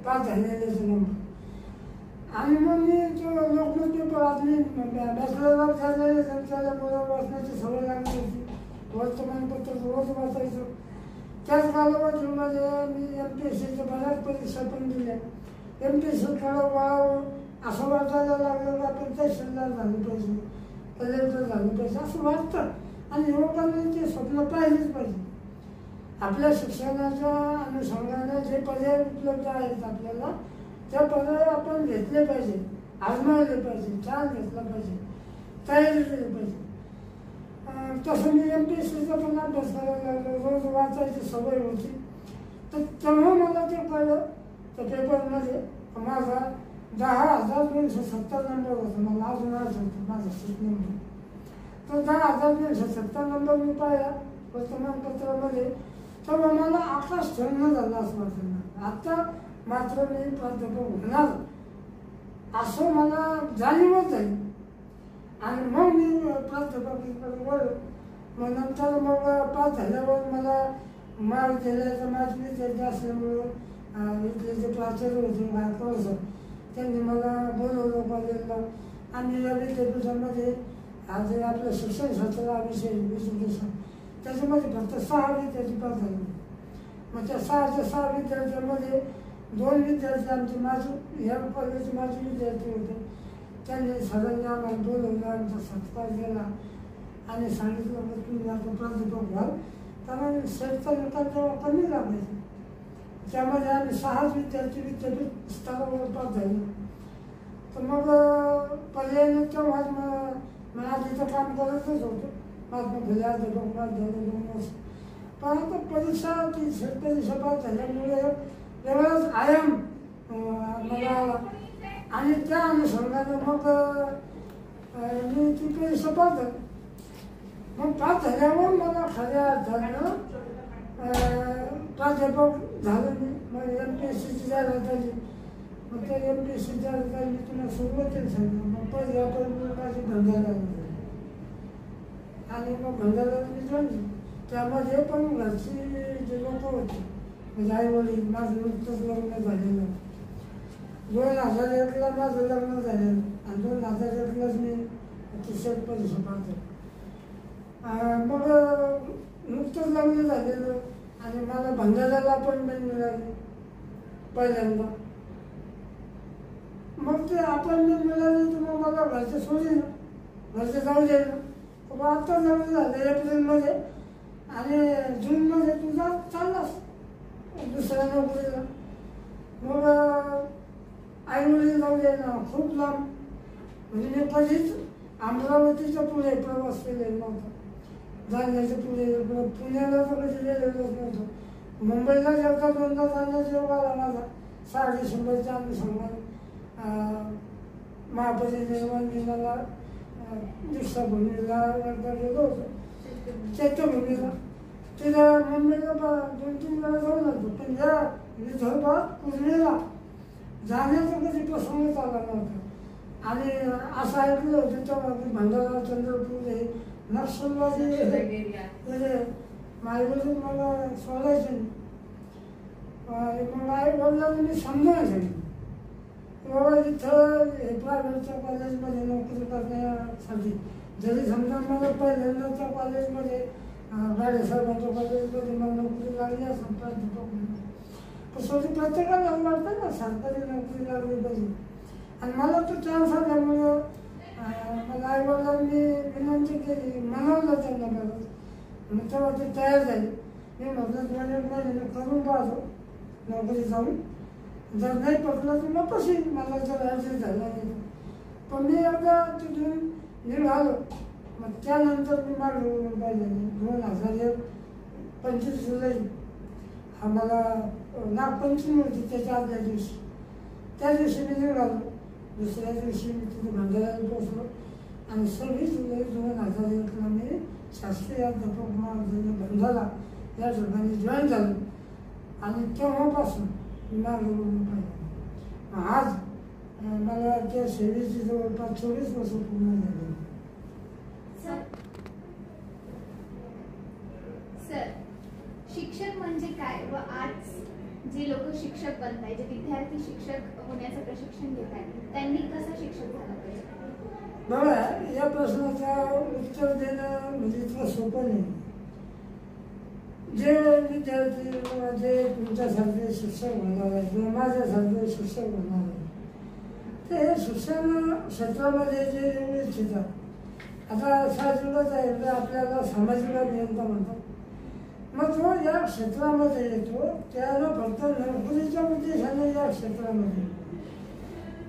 पास झालेल्याचे नंबर. आणि मग मी तो लोकमत पेपर आपली बॅचलर झालेले त्यांच्या मुलं वाचण्याची सवय लागली होती. वर्तमानपत्र रोज वाचायचो. त्याच कालावधीमध्ये मी MPSCच्या बऱ्याच परीक्षा पण दिल्या. MPSCकडं वळावं असं वाटायला लागलं का आपण तहसीलदार झालं पाहिजे, कलेक्टर झालं पाहिजे असं वाटतं. आणि युवकांनी ते स्वप्न पाहिलेच पाहिजे. आपल्या शिक्षणाच्या अनुषंगाने जे पर्याय उपलब्ध आहेत आपल्याला, त्या पर्याय आपण घेतले पाहिजे, आजमावले पाहिजे, चान्स घेतला पाहिजे, तयारी केली पाहिजे. तसं मी MPSCचा पण अभ्यास करायला लागलो. रोज वाचायची सवय होती. तर तेव्हा मला ते कळलं त्या पेपरमध्ये माझा 10,270 नंबर होता. मला अजून आठवतं माझा सीट नंबर. तर 10,270 नंबर मी पाहिला वर्तमानपत्रामध्ये. तेव्हा मला आकाश ठेवणं झालं असं वाटलं. आता मात्र मी प्राध्यापक होणार असं मला जाणीवच झाली. आणि मग मी प्राध्यापकाकडे वळलो. मग नंतर मग पास झाल्यावर मला महाविद्यालयाचा माझे विद्यार्थी असल्यामुळं इथले जे प्राचार्य होते गायकवाड सर, त्यांनी मला बोलवलं कॉलेजला. आणि या विद्यापीठामध्ये आज आपलं शिक्षणशास्त्र हा विषय एज्युकेशन, त्याच्यामध्ये फक्त 6 विद्यार्थी पास झाले. मग त्या 6 विद्यार्थ्यांमध्ये 2 विद्यार्थी आमचे माझे ह्या कॉलेजचे माझे विद्यार्थी होते. त्यांनी सगळ्यांनी आम्हाला बोलवलं, आमचा सत्कार केला आणि सांगितलं की तुम्ही आता प्राध्यापक व्हाल. कारण सेटचा निकाल तेव्हा कमी लागायचा. त्यामध्ये आम्ही 6 विद्यार्थी विद्यापीठ स्तरावर पास झाले. तर मग पर्यायाने तेव्हाच मग आधीचं काम करतच होतो. महात्मा फुले अध्यापक महाविद्यालय 2 वर्ष. पण आता परीक्षा ती सेट परीक्षा पास झाल्यामुळे वेगळाच आयाम मला आला. आणि त्या अनुषंगाने मग मी ती परीक्षा पास झाली. मग पास झाल्यावर मला खऱ्या अर्थानं प्राध्यापक झालं मी. मग MPSCची जाहिरात झाली. मग त्या MPSCची जाहिरात झाली. तुम्हाला सुरुवातीला सांगितलं. मग पहिल्यापर्यंत माझी भंडारा आणि मग भंडारा मी जॉईन झाली. त्यामध्ये पण घरची जे लोक होते म्हणजे आई वडील, माझं नुकतंच लग्न झालेलं, 2001ला माझं लग्न झालेलं आणि 2001लाच मी अतिशय परीक्षा पाहतो. मग नुकतंच लग्न झालेलं आणि मला भंडाऱ्याला अपॉइंटमेंट मिळाली पहिल्यांदा. मग ते अपॉइंटमेंट मिळाली तर मग मला घरचे सोडली ना, घरचे जाऊ द्यायला. मग आत्ता लग्न झालं एप्रिलमध्ये आणि जूनमध्ये तुझा चाललास दुसऱ्या नोकरीला. मग आई वडील जाऊ द्यायला खूप लांब, म्हणजे मी कधीच अमरावतीच्या पुढे प्रवास केलेला नव्हता, जाण्याच्या पुढे पुण्याला तर कधी गेलेलोच नव्हतं. मुंबईला एकदा दोनदा जाण्याचा योग आला माझा 6 डिसेंबरच्या अनुषंगाने महापरिनिर्वाण दिनाला दीक्षाभूमीला एकदा गेलो होतो, चैत्यभूमीला. तिथं मुंबईला 2-3 वेळा जाऊन आलो, पण या विदर्भात पुण्याला जाण्याचा कधी प्रसंगच आला नव्हता. आणि असं ऐकलं होतं तेव्हा की भंडारा, चंद्रपूर हे नक्षलवादी मायवडील मला सोडायचे नाही. मग आई वडिलांनी मी समजावून सांगितलं बाबा इथं हे प्रायव्हेटच्या कॉलेजमध्ये नोकरी करण्यासाठी, जरी समजा मला पहिल्यांदाच्या कॉलेजमध्ये गाडेसाहेबांच्या कॉलेजमध्ये मला नोकरी लागली असं प्राध्यापक म्हणून, पण शेवटी प्रत्येकाला वाटतं ना सरकारी नोकरी लागली पाहिजे. आणि मला तो चान्स आल्यामुळं मला आई वडिलांनी विनंती केली, मनवलं त्यांना बरंच. मग तेव्हा ते तयार झाले. मी म्हटलं 2-1 महिने करून पाहतो नोकरी जाऊन, जर नाही पटलं तर मग कशी मला जर ॲडजस्ट झालं नाही. पण मी एकदा तिथून निघालो. मग त्यानंतर मी मागवून पाहिजे 2025 जुलै आम्हाला नागपंचमी होती, त्याच्या आदल्या दिवशी. त्या दिवशी मी निघालो. दुसऱ्या दिवशी मी तिथे भंडाऱ्याला पोचलो आणि 26 जुलै 2001ला मी शास्त्रीय अध्यापक महाविद्यालय भंडारा या ठिकाणी जॉईन झालो. आणि तेव्हापासून मी मागवून पाहिजे. आज मला त्या सेवेची जवळपास 24 वर्ष पूर्ण झाली. सर, शिक्षक म्हणजे काय व आज जे लोक शिक्षक बनत आहेत, जे विद्यार्थी शिक्षक होण्याचं प्रशिक्षण घेत आहेत, त्यांनी कसा शिक्षक झाला पाहिजे? बघा, या प्रश्नाचं उत्तर देणं म्हणजे इतकं सोपं नाही. जे विद्यार्थी जे तुमच्यासारखे शिक्षक होणार आहे किंवा माझ्यासारखे शिक्षक होणार आहे, ते शिक्षण क्षेत्रामध्ये जे इच्छितात. आता साहजिकच आहे की आपल्याला सामाजिक अभियंता म्हणतात. मग जो या क्षेत्रामध्ये येतो त्याला फक्त नोकरीच्या उद्देशाने या क्षेत्रामध्ये येतो.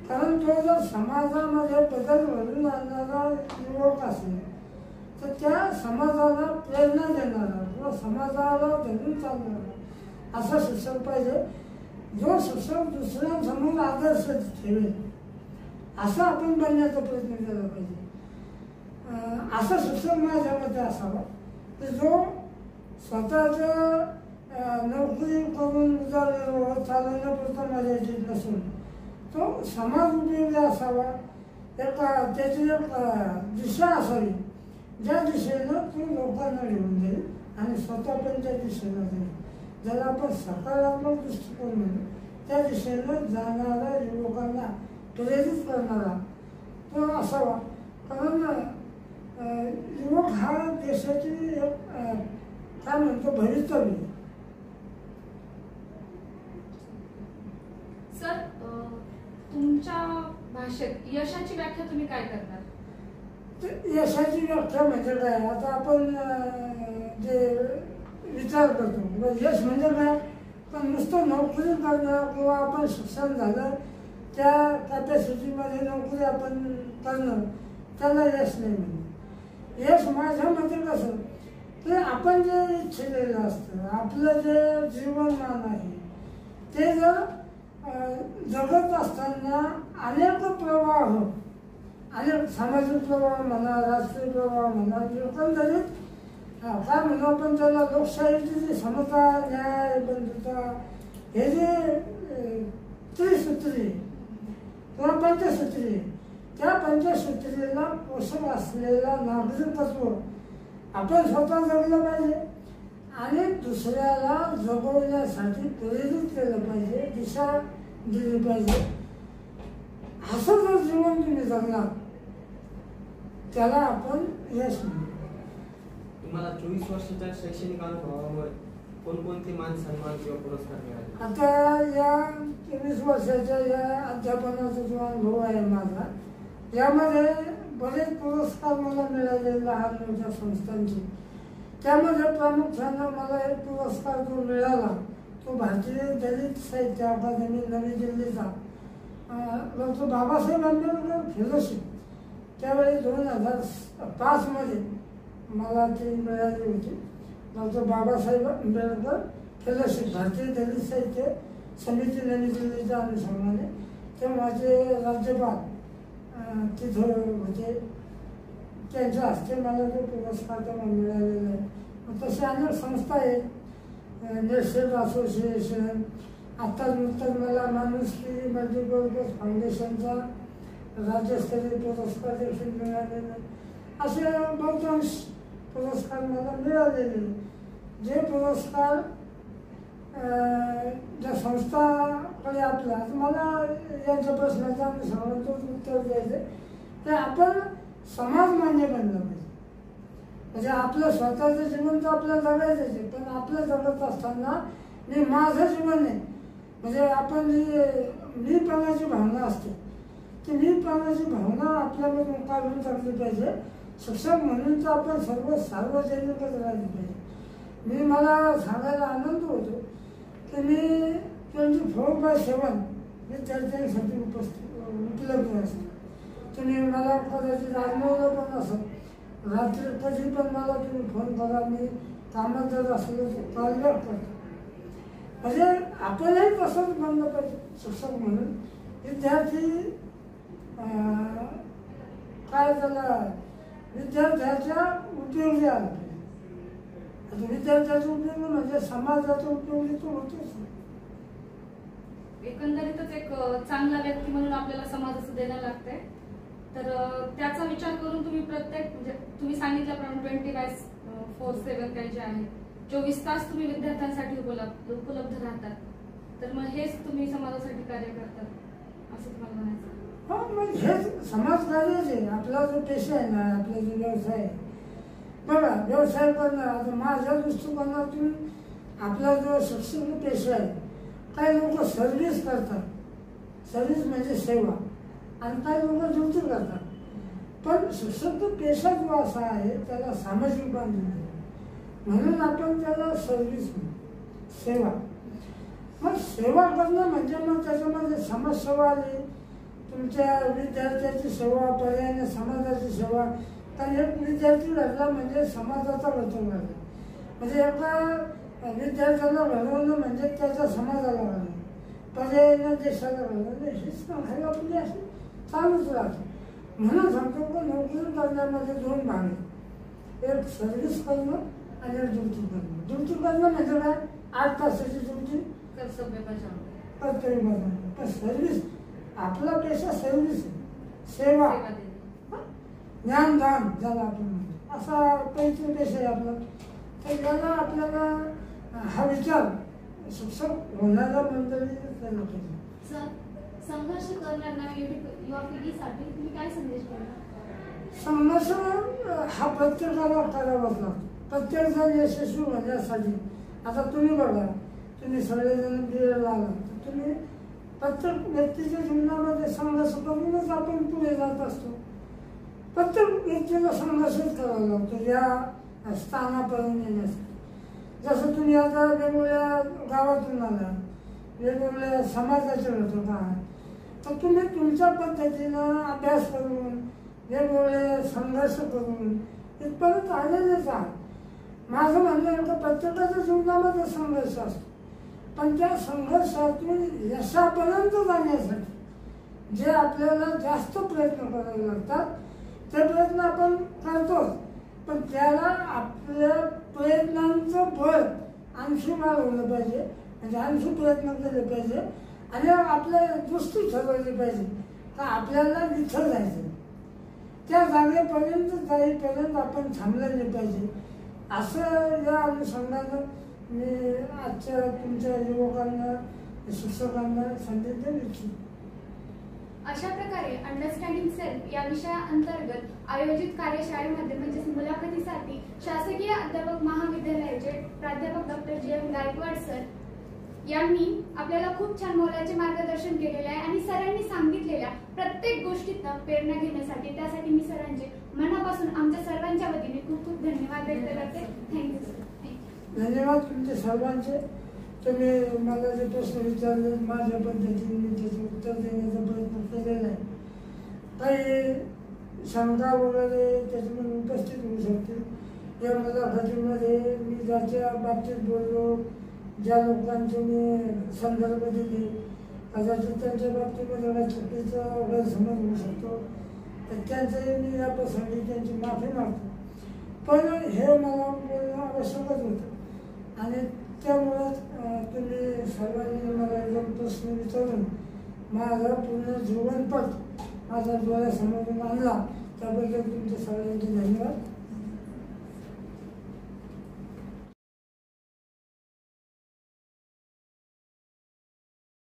कारण तो जर समाजामध्ये बदल घडवून आणणारा युवक असेल तर त्या समाजाला प्रेरणा देणारा किंवा समाजाला धरून चालणारा असा शिक्षक पाहिजे, जो शिक्षक दुसऱ्यांसमोर आदर्श ठेवेल असं आपण बनण्याचा प्रयत्न केला पाहिजे. असा शिक्षक माझ्या मते असावा की जो स्वतःचं नोकरी करून उदारनिर्वाह चालवण्यापुरता मर्यादित नसून तो समाज उपयोगी असावा. त्याची एक दिशा असावी ज्या दिशेनं तो लोकांना घेऊन जाईल आणि स्वतः पण त्या दिशेनं जाईल. ज्याला आपण सकारात्मक दृष्टिकोन म्हणू त्या दिशेनं जाणारा युवकांना प्रेरित करणारा तो असावा. कारण युवक हा देशाची एक काय म्हणतो भवितव्य. सर, तुमच्या भाषेत यशाची व्याख्या तुम्ही काय करणार? यशाची व्याख्या म्हणजे काय, आता आपण जे विचार करतो यश म्हणजे काय, पण नुसतं नोकरी करणं किंवा आपण शिक्षण झालं त्या कॅपॅसिटीमध्ये नोकरी आपण करणं त्याला यश नाही म्हणतो. यश माझ्या मते कसं की आपण जे इच्छिलेलं असतं, आपलं जे जीवनमान आहे ते जर जगत असताना अनेक प्रवाह, अनेक सामाजिक प्रवाह म्हणा, राजकीय प्रवाह म्हणा, एकंदरीत काय म्हणू आपण त्याला लोकशाहीची जी समता, न्याय, बंधुता हे जे त्रिसूत्री किंवा पंचसूत्री, त्या पंचसूत्रीला पोषक असलेला नागरिकत्व आपण स्वतः जगलं पाहिजे. आणि दुसऱ्याला जगवण्यासाठी प्रेरित केलं पाहिजे, दिशा दिली पाहिजे. असं जर जीवन तुम्ही जगणार त्याला आपण यश म्हणू. तुम्हाला 24 वर्षाच्या शैक्षणिक अनुभवावर कोणकोणते मान सन्मान किंवा पुरस्कार मिळाले? आता या 23 वर्षाच्या या अध्यापनाचा जो अनुभव आहे माझा, यामध्ये बरेच पुरस्कार मला मिळाले लहान मोठ्या संस्थांचे. त्यामध्ये प्रामुख्यानं मला एक पुरस्कार जो मिळाला तो भारतीय दलित साहित्य अकादमी नवी दिल्लीचा डॉक्टर बाबासाहेब आंबेडकर फेलोशिप, त्यावेळी 2005 मध्ये मला ती मिळाली होती. डॉक्टर बाबासाहेब आंबेडकर फेलोशिप भारतीय दलित साहित्य समिती नवी दिल्लीच्या अनुषंगाने. ते माझे राज्यपाल तिथं होते, त्यांच्या हस्ते मला तो पुरस्कार तेव्हा मिळालेला आहे. तसे अनेक संस्था आहेत, नेशनल असोसिएशन, आत्ता नुकतंच मला माणुसकी मल्टीपर्पज फाउंडेशनचा राज्यस्तरीय पुरस्कार देखील मिळालेला आहे. असे बहुतांश पुरस्कार मला मिळालेले. जे पुरस्कार ज्या संस्थाकडे आपल्या, मला यांच्या प्रश्नाचा अनुसंधान उत्तर द्यायचं ते आपण समाज मान्य बनलं पाहिजे. म्हणजे आपलं स्वतःचं जीवन तर आपल्याला जगायचंच आहे, पण आपलं जगत असताना मी माझं जीवन आहे म्हणजे आपण मीपणाची भावना असते, ती मीपणाची भावना आपल्यामध्ये काढून टाकली पाहिजे. शिक्षक म्हणून तर आपण सार्वजनिकच राहिली पाहिजे. मला सांगायला आनंद होतो की मी 24/7 विद्यार्थ्यांसाठी उपलब्ध असतो. तुम्ही मला कदाचित अनुभवलं पण असं, रात्री कधी पण मला तुम्ही फोन करा, मी कामात जर असलो कॉल करतो. म्हणजे आपणही तसंच बनलं पाहिजे शिक्षक म्हणून. विद्यार्थी काय त्याला विद्यार्थ्याच्या उपयोगी आला पाहिजे. आता विद्यार्थ्याचा उपयोग म्हणजे समाजाचा उपयोगी तो होतोच. एकंदरीतच एक चांगला व्यक्ती म्हणून आपल्याला समाजाचं देणं लागतंय. तर त्याचा विचार करून तुम्ही प्रत्येक म्हणजे तुम्ही सांगितल्याप्रमाणे 24/7 काही जे आहे 24 तास तुम्ही विद्यार्थ्यांसाठी उपलब्ध राहतात. तर मग हेच तुम्ही समाजासाठी कार्य करतात असं तुम्हाला म्हणायचं? हो, मग हेच समाजकार्यच आहे. आपला जो पेशा आहे ना, आपला जो व्यवसाय आहे, बघा व्यवसाय करणं आता माझ्या दृष्टिकोनातून आपला जो शिक्षण पेशा आहे, काही लोक सर्व्हिस करतात, सर्व्हिस म्हणजे सेवा, आणि काही लोक ड्युटी करतात. पण शिक्षक पेशा जो असा आहे त्याला सामाजिक बांधून म्हणून आपण त्याला सर्व्हिस म्हणतो, सेवा. मग सेवा करणं म्हणजे मग त्याच्यामध्ये समाजसेवा आली, तुमच्या विद्यार्थ्याची सेवा, पर्यायाने समाजाची सेवा. कारण एक विद्यार्थी घडला म्हणजे समाजाचा घटक घडला. म्हणजे एका विद्यार्थ्याला घडवणं म्हणजे त्याच्या समाजाला घडवणं, पर्यायाने देशाला घडवणं, हेच सांगायला आपली अशी चालूच राहतं. म्हणून सांगतो की नोकरी करण्यामध्ये 2 भाग आहेत, एक सर्व्हिस करणं आणि एक ड्युटी करणं. ड्युटी करणं म्हणजे काय, 8 तासाची ड्युटी, कर्तव्य बजावणं. पण सर्व्हिस आपला पेशा सर्व्हिस आहे, सेवा, ज्ञानदान ज्याला आपण म्हणतो, असा पैकी पेशा आहे आपला. तर याला आपल्याला हा विचार शिक्षक होणाऱ्या मंडळी केला पाहिजे. संघर्ष करणाऱ्या युवा पिढीसाठी तुम्ही काय संदेश द्याल? संघर्ष हा प्रत्येकाला करावाच लागतो. प्रत्येक जण यशस्वी होण्यासाठी. आता तुम्ही बघा, तुम्ही सगळेजण BA आला तर तुम्ही प्रत्येक व्यक्तीच्या जीवनामध्ये संघर्ष करूनच आपण पुढे जात असतो. प्रत्येक व्यक्तीला संघर्षच करावा लागतो या स्थानापर्यंत येण्यासाठी. जसं तुम्ही आता वेगवेगळ्या गावातून आला, वेगवेगळ्या समाजाचे घटक आहात, तर तुम्ही तुमच्या पद्धतीनं अभ्यास करून वेगवेगळे संघर्ष करून इथपर्यंत आलेलेच आहात. माझं म्हणणं आहे की प्रत्येकाच्या जीवनामध्ये संघर्ष असतो, पण त्या संघर्षातून यशापर्यंत जाण्यासाठी जे आपल्याला जास्त प्रयत्न करावे लागतात ते प्रयत्न आपण करतोच, पण त्याला आपल्या प्रयत्नांचं बळ आणखी वाढवलं पाहिजे. म्हणजे आणखी प्रयत्न केले पाहिजे आणि आपल्या दृष्टी ठरवली पाहिजे का आपल्याला इथं जायचं, त्या जागेपर्यंत जाईपर्यंत आपण थांबलं नाही पाहिजे. असं या अनुषंगानं मी आजच्या तुमच्या युवकांना शिक्षकांना संदेश देऊ इच्छितो. अशा प्रकारे अंडरस्टँडिंग सेल्फ या विषयाअंतर्गत आयोजित कार्यशाळेमध्ये म्हणजेच मुलाखतीसाठी शासकीय अध्यापक महाविद्यालयाचे प्राध्यापक डॉक्टर जी.एम. गायकवाड सर यांनी आपल्याला खूप छान मोलाचे मार्गदर्शन केलेले आहे आणि सरांनी सांगितलेल्या प्रत्येक गोष्टीतनं प्रेरणा घेण्यासाठी त्यासाठी मी सरांचे मनापासून आमच्या सर्वांच्या वतीने खूप खूप धन्यवाद व्यक्त करते. Thank you sir. धन्यवाद तुमचे सर्वांचे. तुम्ही मला जे प्रश्न विचारले माझ्या पद्धतीने मी त्याचं उत्तर देण्याचा प्रयत्न केलेला आहे. काही शंका वगैरे त्याच्यामध्ये उपस्थित होऊ शकतील. या मुलाखतीमध्ये मी ज्याच्या बाबतीत बोललो, ज्या लोकांचे मी संदर्भ दिले, कदाचित त्यांच्या बाबतीमध्ये मला चुकीचा गैरसमज होऊ शकतो, तर त्यांचे मी या प्रसंगी त्यांची माफी मागतो. पण हे मला बोलणं आवश्यकच होतं आणि त्यामुळं तुम्ही सर्वांनी मला एकदम प्रश्न विचारून माझा पूर्ण जीवनपट माझ्या डोळ्यासमोरून आणला, त्याबद्दल तुमचे सगळ्यांचे धन्यवाद.